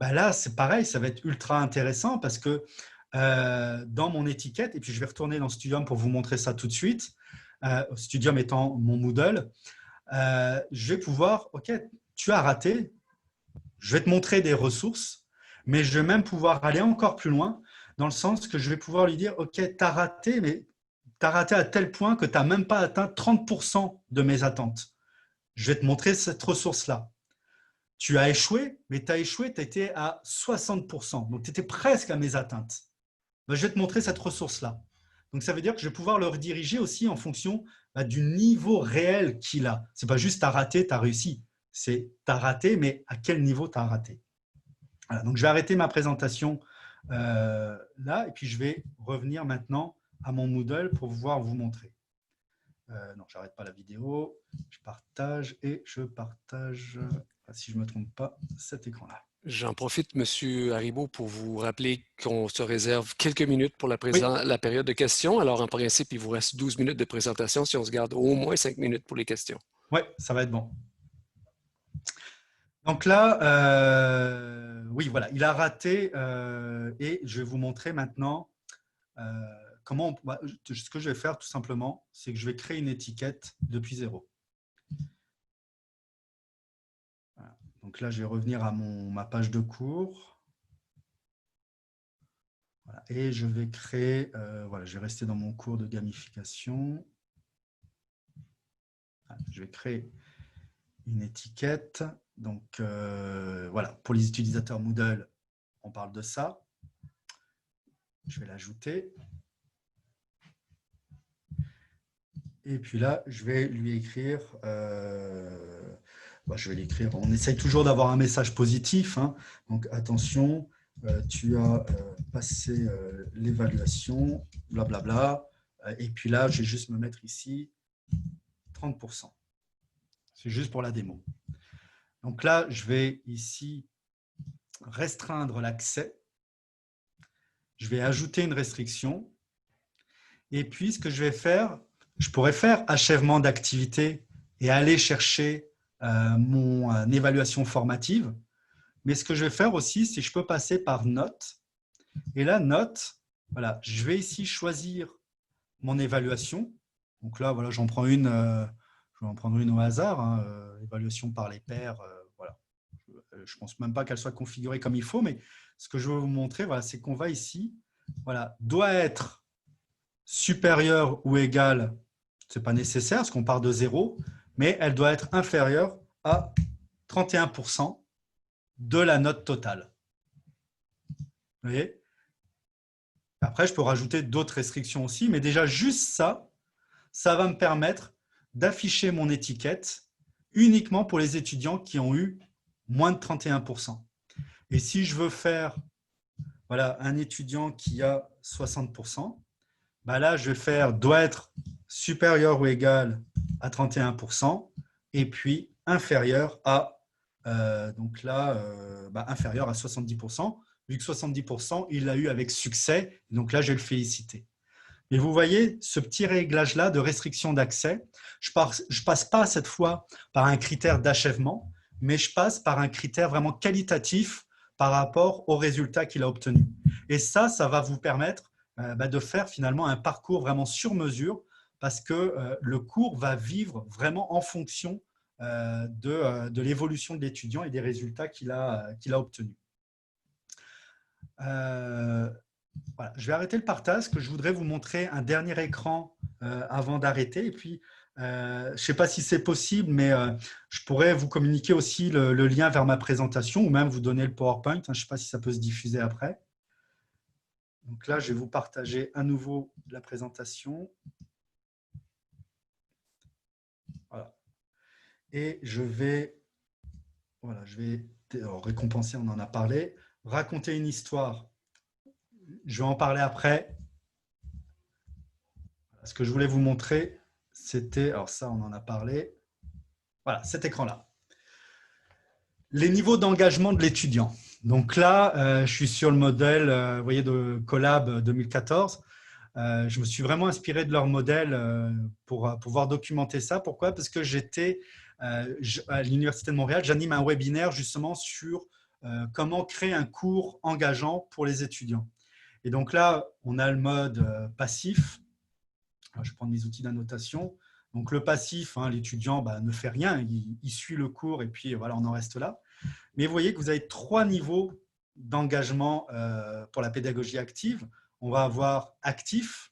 là, c'est pareil, ça va être ultra intéressant parce que dans mon étiquette, et puis je vais retourner dans Studium pour vous montrer ça tout de suite, Studium étant mon Moodle, je vais pouvoir, ok, tu as raté, je vais te montrer des ressources, mais je vais même pouvoir aller encore plus loin dans le sens que je vais pouvoir lui dire, ok, tu as raté, mais tu as raté à tel point que tu n'as même pas atteint 30% de mes attentes. Je vais te montrer cette ressource-là. Tu as échoué, mais tu as échoué, tu étais à 60%. Donc, tu étais presque à mes atteintes. Je vais te montrer cette ressource-là. Donc, ça veut dire que je vais pouvoir le rediriger aussi en fonction du niveau réel qu'il a. Ce n'est pas juste tu as raté, tu as réussi. C'est tu as raté, mais à quel niveau tu as raté. Voilà, donc, je vais arrêter ma présentation là et puis je vais revenir maintenant à mon Moodle pour pouvoir vous montrer. Non, je n'arrête pas la vidéo. Je partage et je partage, si je ne me trompe pas, cet écran-là. J'en profite, Monsieur Haribo, pour vous rappeler qu'on se réserve quelques minutes pour la période de questions. Alors, en principe, il vous reste 12 minutes de présentation si on se garde au moins 5 minutes pour les questions. Oui, ça va être bon. Donc là, oui, voilà, il a raté et je vais vous montrer maintenant comment ce que je vais faire tout simplement, c'est que je vais créer une étiquette depuis zéro. Voilà. Donc là, je vais revenir à ma page de cours. Voilà. Et je vais créer, voilà, je vais rester dans mon cours de gamification. Voilà. Je vais créer une étiquette. Donc voilà, pour les utilisateurs Moodle, on parle de ça. Je vais l'ajouter. Et puis là, je vais lui écrire, je vais l'écrire. On essaye toujours d'avoir un message positif, hein. Donc, attention, tu as passé l'évaluation, blablabla. Et puis là, je vais juste me mettre ici 30%. C'est juste pour la démo. Donc là, je vais ici restreindre l'accès. Je vais ajouter une restriction. Et puis, ce que je vais faire, je pourrais faire achèvement d'activité et aller chercher mon évaluation formative. Mais ce que je vais faire aussi, c'est que je peux passer par note. Et la note, voilà, je vais ici choisir mon évaluation. Donc là, voilà, j'en prends une, je vais en prendre une au hasard, hein, évaluation par les pairs. Voilà. Je ne pense même pas qu'elle soit configurée comme il faut, mais ce que je veux vous montrer, voilà, c'est qu'on va ici, voilà, doit être supérieure ou égale, ce n'est pas nécessaire parce qu'on part de 0, mais elle doit être inférieure à 31% de la note totale. Vous voyez? Après, je peux rajouter d'autres restrictions aussi, mais déjà juste ça, ça va me permettre d'afficher mon étiquette uniquement pour les étudiants qui ont eu moins de 31%. Et si je veux faire voilà, un étudiant qui a 60%, bah là, je vais faire doit être supérieur ou égal à 31% et puis inférieur à, donc là, inférieur à 70%. Vu que 70%, il l'a eu avec succès. Donc là, je vais le féliciter. Et vous voyez, ce petit réglage-là de restriction d'accès, je passe pas cette fois par un critère d'achèvement, mais je passe par un critère vraiment qualitatif par rapport au résultat qu'il a obtenu. Et ça va vous permettre de faire finalement un parcours vraiment sur mesure parce que le cours va vivre vraiment en fonction de l'évolution de l'étudiant et des résultats qu'il a obtenus. Voilà, je vais arrêter le partage parce que je voudrais vous montrer un dernier écran avant d'arrêter. Et puis, je ne sais pas si c'est possible, mais je pourrais vous communiquer aussi le lien vers ma présentation ou même vous donner le PowerPoint. Je ne sais pas si ça peut se diffuser après. Donc là, je vais vous partager à nouveau la présentation. Voilà. Et je vais récompenser, on en a parlé, raconter une histoire. Je vais en parler après. Ce que je voulais vous montrer, c'était, alors ça, on en a parlé. Voilà, cet écran-là. Les niveaux d'engagement de l'étudiant. Donc là, je suis sur le modèle, vous voyez, de Collab 2014. Je me suis vraiment inspiré de leur modèle pour pouvoir documenter ça. Pourquoi? Parce que j'étais à l'Université de Montréal, j'anime un webinaire justement sur comment créer un cours engageant pour les étudiants. Et donc là, on a le mode passif. Alors, je vais prendre mes outils d'annotation. Donc le passif, hein, l'étudiant ne fait rien, il suit le cours et puis voilà, on en reste là. Mais vous voyez que vous avez 3 niveaux d'engagement pour la pédagogie active. On va avoir actif,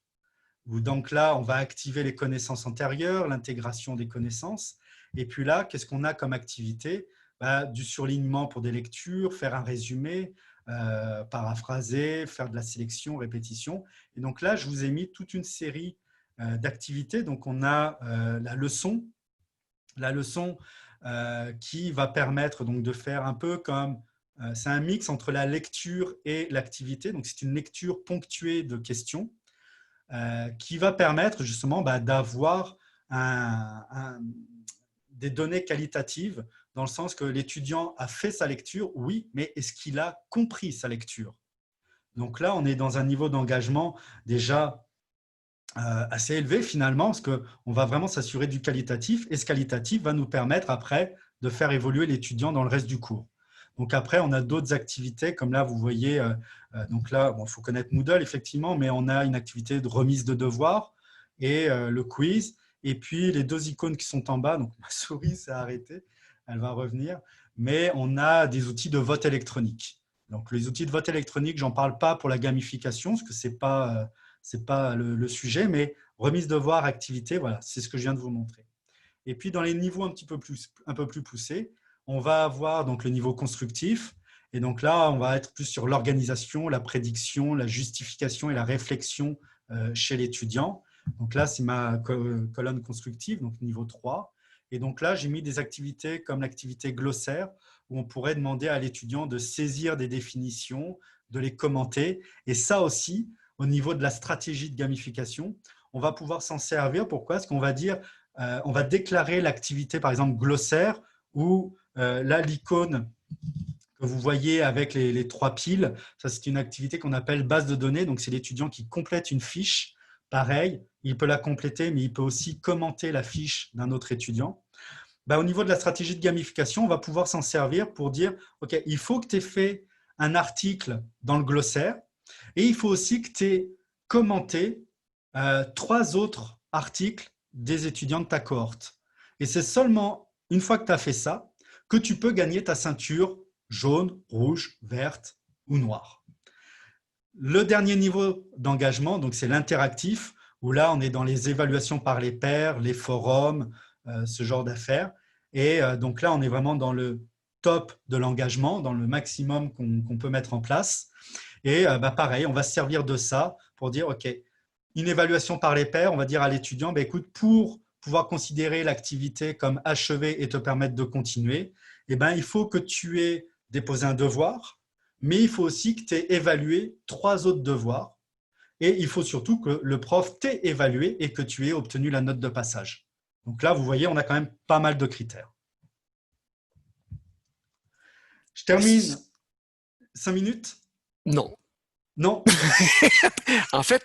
où donc là, on va activer les connaissances antérieures, l'intégration des connaissances. Et puis là, qu'est-ce qu'on a comme activité? Du surlignement pour des lectures, faire un résumé, paraphraser, faire de la sélection, répétition. Et donc là, je vous ai mis toute une série d'activités. Donc, on a la leçon qui va permettre donc de faire un peu comme, c'est un mix entre la lecture et l'activité. Donc, c'est une lecture ponctuée de questions qui va permettre justement d'avoir des données qualitatives dans le sens que l'étudiant a fait sa lecture, oui, mais est-ce qu'il a compris sa lecture? Donc là, on est dans un niveau d'engagement déjà assez élevé finalement, parce qu'on va vraiment s'assurer du qualitatif, et ce qualitatif va nous permettre après de faire évoluer l'étudiant dans le reste du cours. Donc après, on a d'autres activités, comme là, vous voyez, donc là, il faut connaître Moodle, effectivement, mais on a une activité de remise de devoirs et le quiz, et puis les 2 icônes qui sont en bas, donc ma souris s'est arrêtée, elle va revenir, mais on a des outils de vote électronique. Donc les outils de vote électronique, j'en parle pas pour la gamification, parce que c'est pas le sujet, mais remise de devoir, activité, voilà, c'est ce que je viens de vous montrer. Et puis, dans les niveaux un peu plus poussés, on va avoir donc le niveau constructif. Et donc là, on va être plus sur l'organisation, la prédiction, la justification et la réflexion chez l'étudiant. Donc là, c'est ma colonne constructive, donc niveau 3. Et donc là, j'ai mis des activités comme l'activité glossaire, où on pourrait demander à l'étudiant de saisir des définitions, de les commenter. Et ça aussi, au niveau de la stratégie de gamification, on va pouvoir s'en servir. Pourquoi? Parce qu'on va dire, on va déclarer l'activité, par exemple, glossaire, où là, l'icône que vous voyez avec les trois piles, ça c'est une activité qu'on appelle base de données. Donc, c'est l'étudiant qui complète une fiche. Pareil, il peut la compléter, mais il peut aussi commenter la fiche d'un autre étudiant. Au niveau de la stratégie de gamification, on va pouvoir s'en servir pour dire, OK, il faut que tu aies fait un article dans le glossaire et il faut aussi que tu aies commenté 3 autres articles des étudiants de ta cohorte. Et c'est seulement une fois que tu as fait ça que tu peux gagner ta ceinture jaune, rouge, verte ou noire. Le dernier niveau d'engagement, donc c'est l'interactif, où là, on est dans les évaluations par les pairs, les forums, ce genre d'affaires. Et donc là, on est vraiment dans le top de l'engagement, dans le maximum qu'on peut mettre en place. Et pareil, on va se servir de ça pour dire, OK, une évaluation par les pairs, on va dire à l'étudiant, écoute, pour pouvoir considérer l'activité comme achevée et te permettre de continuer, il faut que tu aies déposé un devoir, mais il faut aussi que tu aies évalué 3 autres devoirs. Et il faut surtout que le prof t'ait évalué et que tu aies obtenu la note de passage. Donc là, vous voyez, on a quand même pas mal de critères. Je termine 5 minutes? Non. Non. En fait,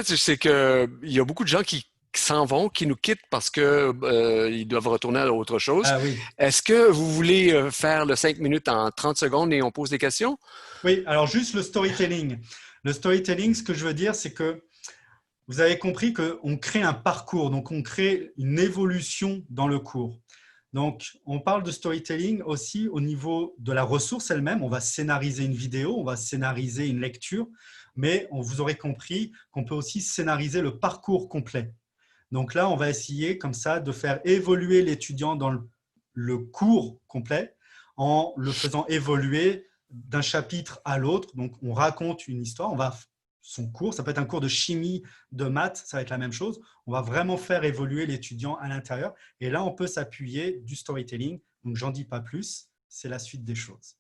c'est qu'il y a beaucoup de gens qui s'en vont, qui nous quittent parce qu'ils doivent retourner à autre chose. Ah oui. Est-ce que vous voulez faire le 5 minutes en 30 secondes et on pose des questions? Oui, alors juste le storytelling. Le storytelling, ce que je veux dire, c'est que vous avez compris qu'on crée un parcours, donc on crée une évolution dans le cours. Donc, on parle de storytelling aussi au niveau de la ressource elle-même. On va scénariser une vidéo, on va scénariser une lecture, mais vous aurez compris qu'on peut aussi scénariser le parcours complet. Donc là, on va essayer comme ça de faire évoluer l'étudiant dans le cours complet en le faisant évoluer d'un chapitre à l'autre. Donc, on raconte une histoire, son cours, ça peut être un cours de chimie, de maths, ça va être la même chose. On va vraiment faire évoluer l'étudiant à l'intérieur. Et là, on peut s'appuyer du storytelling. Donc, j'en dis pas plus, c'est la suite des choses.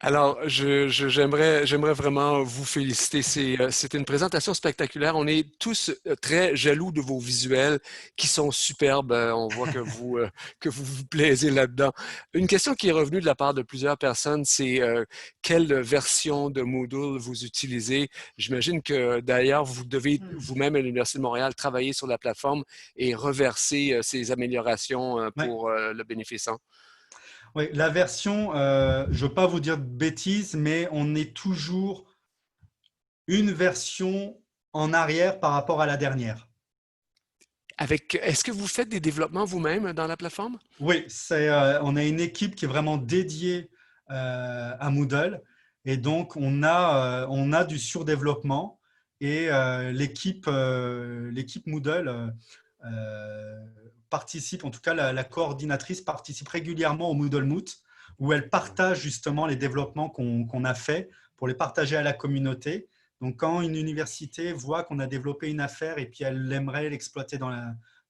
Alors, j'aimerais vraiment vous féliciter. C'est une présentation spectaculaire. On est tous très jaloux de vos visuels qui sont superbes. On voit que vous vous plaisez là-dedans. Une question qui est revenue de la part de plusieurs personnes, c'est quelle version de Moodle vous utilisez? J'imagine que d'ailleurs, vous devez vous-même à l'Université de Montréal travailler sur la plateforme et reverser ces améliorations Ouais. pour le bénéficiant. Oui, la version, je ne veux pas vous dire de bêtises, mais on est toujours une version en arrière par rapport à la dernière. Est-ce que vous faites des développements vous-même dans la plateforme? Oui, on a une équipe qui est vraiment dédiée à Moodle et donc on a du surdéveloppement et l'équipe Moodle participe, en tout cas la coordinatrice participe régulièrement au Moodle Meet où elle partage justement les développements qu'on a fait pour les partager à la communauté. Donc quand une université voit qu'on a développé une affaire et puis elle aimerait l'exploiter dans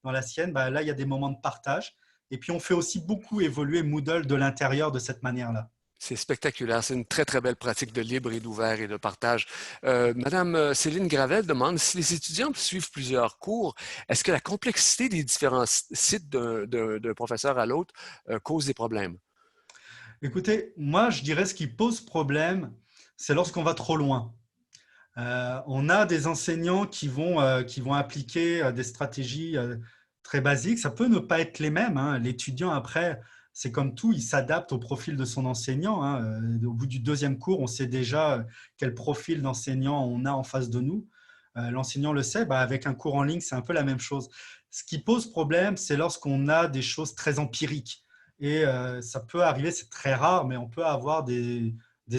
la sienne, là il y a des moments de partage. Et puis, on fait aussi beaucoup évoluer Moodle de l'intérieur de cette manière-là. C'est spectaculaire. C'est une très, très belle pratique de libre et d'ouvert et de partage. Madame Céline Gravel demande si les étudiants suivent plusieurs cours, est-ce que la complexité des différents sites d'un professeur à l'autre cause des problèmes? Écoutez, moi, je dirais ce qui pose problème, c'est lorsqu'on va trop loin. On a des enseignants qui vont appliquer des stratégies très basiques. Ça peut ne pas être les mêmes, hein. L'étudiant, après, c'est comme tout, il s'adapte au profil de son enseignant, hein. Au bout du 2e cours, on sait déjà quel profil d'enseignant on a en face de nous. L'enseignant le sait, avec un cours en ligne, c'est un peu la même chose. Ce qui pose problème, c'est lorsqu'on a des choses très empiriques. Et ça peut arriver, c'est très rare, mais on peut avoir des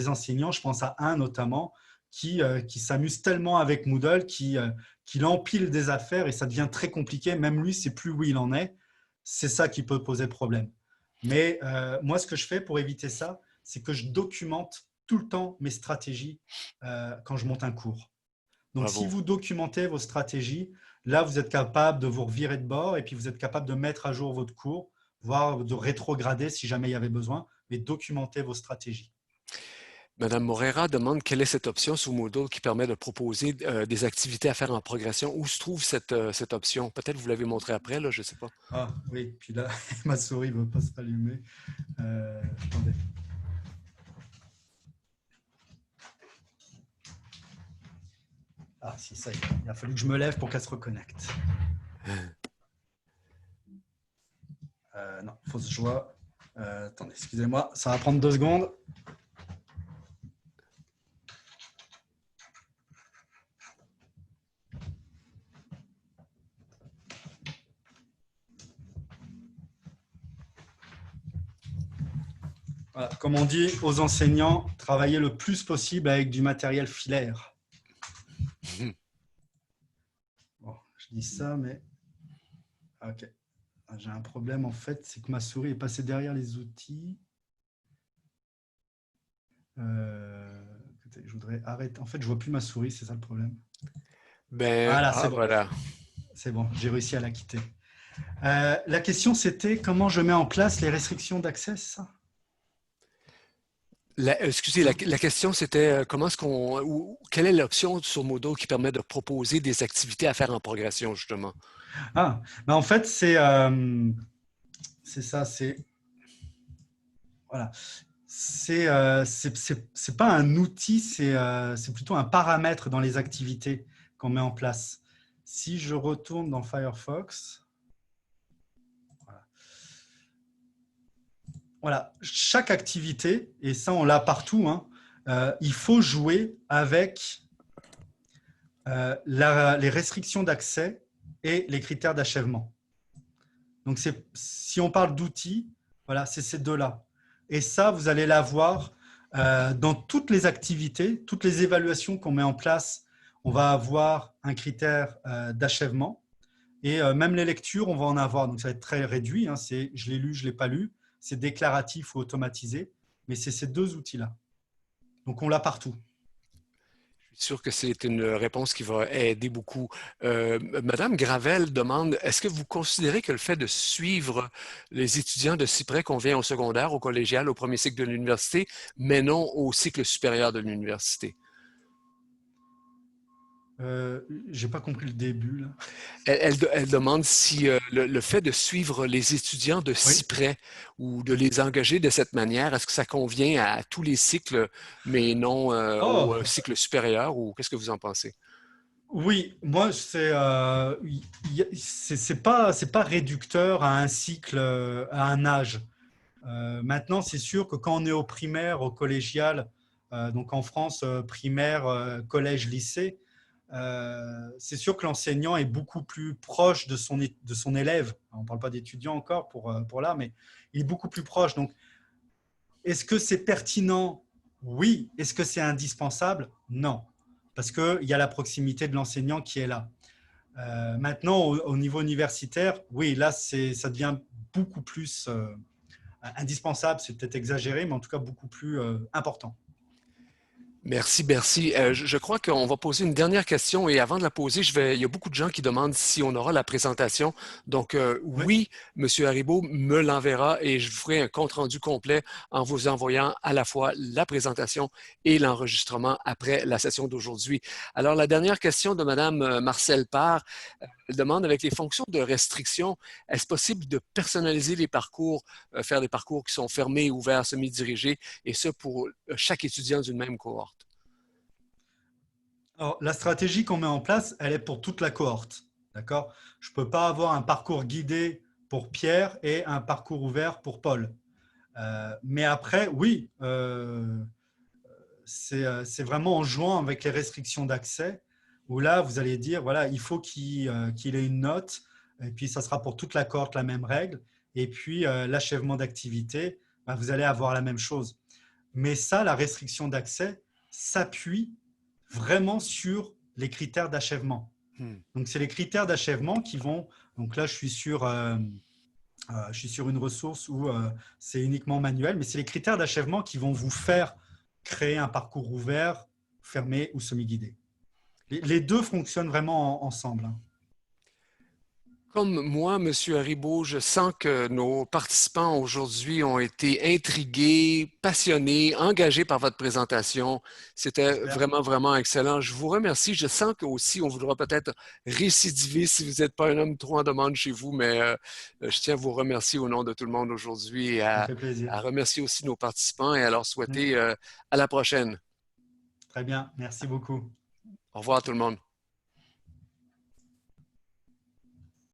enseignants, je pense à un notamment, qui s'amuse tellement avec Moodle qu'il empile des affaires et ça devient très compliqué. Même lui, ne sait plus où il en est. C'est ça qui peut poser problème. Mais moi, ce que je fais pour éviter ça, c'est que je documente tout le temps mes stratégies quand je monte un cours. Donc, si Bravo. vous documentez vos stratégies, là, vous êtes capable de vous revirer de bord et puis vous êtes capable de mettre à jour votre cours, voire de rétrograder si jamais il y avait besoin, mais documenter vos stratégies. Madame Moreira demande quelle est cette option sous Moodle qui permet de proposer des activités à faire en progression. Où se trouve cette option? Peut-être vous l'avez montré après, là, je ne sais pas. Ah oui, puis là, ma souris ne veut pas se rallumer. Attendez. Ah si, ça y est. Il a fallu que je me lève pour qu'elle se reconnecte. Non, fausse joie. Attendez, excusez-moi, ça va prendre 2 secondes. Voilà, comme on dit aux enseignants, travaillez le plus possible avec du matériel filaire. Bon, je dis ça, mais… Ok. J'ai un problème, en fait, c'est que ma souris est passée derrière les outils. Écoutez, je voudrais arrêter. En fait, je ne vois plus ma souris, c'est ça le problème. Voilà, c'est bon. Voilà. C'est bon, j'ai réussi à la quitter. La question, c'était comment je mets en place les restrictions d'accès, c'est ça? Excusez, la question c'était quelle est l'option sur Moodle qui permet de proposer des activités à faire en progression, justement? Ah, ben en fait, c'est ça, c'est… Voilà. C'est pas un outil, c'est plutôt un paramètre dans les activités qu'on met en place. Si je retourne dans Firefox, voilà, chaque activité, et ça on l'a partout, hein, il faut jouer avec les restrictions d'accès et les critères d'achèvement. Donc, si on parle d'outils, voilà, c'est ces deux-là. Et ça, vous allez l'avoir dans toutes les activités, toutes les évaluations qu'on met en place. On va avoir un critère d'achèvement. Et même les lectures, on va en avoir. Donc, ça va être très réduit. Hein, c'est je l'ai lu, je ne l'ai pas lu. C'est déclaratif ou automatisé. Mais c'est ces 2 outils-là. Donc, on l'a partout. Je suis sûr que c'est une réponse qui va aider beaucoup. Madame Gravel demande, est-ce que vous considérez que le fait de suivre les étudiants de si près qu'on vient au secondaire, au collégial, au premier cycle de l'université, mais non au cycle supérieur de l'université? Je n'ai pas compris le début, là. Elle demande si le fait de suivre les étudiants de si Oui. près ou de les engager de cette manière, est-ce que ça convient à tous les cycles, mais non Oh, au cycle supérieur, ou qu'est-ce que vous en pensez? oui, moi, c'est pas réducteur à un cycle, à un âge. Maintenant, c'est sûr que quand on est au primaire, au collégial, donc en France, primaire, collège, lycée, c'est sûr que l'enseignant est beaucoup plus proche de son élève. On ne parle pas d'étudiant encore pour là, mais il est beaucoup plus proche. Donc, est-ce que c'est pertinent? Oui. Est-ce que c'est indispensable? Non. Parce qu'il y a la proximité de l'enseignant qui est là. Maintenant, au niveau universitaire, oui, là, ça devient beaucoup plus indispensable, c'est peut-être exagéré, mais en tout cas beaucoup plus important. Merci, merci. Je crois qu'on va poser une dernière question et avant de la poser, il y a beaucoup de gens qui demandent si on aura la présentation. Donc, Oui. oui, Monsieur Haribo me l'enverra et je vous ferai un compte-rendu complet en vous envoyant à la fois la présentation et l'enregistrement après la session d'aujourd'hui. Alors, la dernière question de Madame Marcel Parr, elle demande avec les fonctions de restriction, est-ce possible de personnaliser les parcours, faire des parcours qui sont fermés, ouverts, semi-dirigés, et ce pour chaque étudiant d'une même cohorte? Alors, la stratégie qu'on met en place, elle est pour toute la cohorte. D'accord? Je ne peux pas avoir un parcours guidé pour Pierre et un parcours ouvert pour Paul. Mais après, oui, c'est vraiment en jouant avec les restrictions d'accès où là, vous allez dire, voilà, il faut qu'il ait une note, et puis ça sera pour toute la cohorte la même règle, et puis l'achèvement d'activité, bah, vous allez avoir la même chose. Mais ça, la restriction d'accès s'appuie vraiment sur les critères d'achèvement. Donc, c'est les critères d'achèvement qui vont… Donc là, je suis sur une ressource où c'est uniquement manuel, mais c'est les critères d'achèvement qui vont vous faire créer un parcours ouvert, fermé ou semi-guidé. Les deux fonctionnent vraiment ensemble. Hein. Comme moi, Monsieur Haribo, je sens que nos participants aujourd'hui ont été intrigués, passionnés, engagés par votre présentation. C'était J'espère. vraiment, vraiment excellent. Je vous remercie. Je sens qu'aussi, on voudra peut-être récidiver si vous n'êtes pas un homme trop en demande chez vous, mais je tiens à vous remercier au nom de tout le monde aujourd'hui et Ça me fait plaisir. à remercier aussi nos participants et à leur Mm. souhaiter à la prochaine. Très bien. Merci beaucoup. Au revoir tout le monde.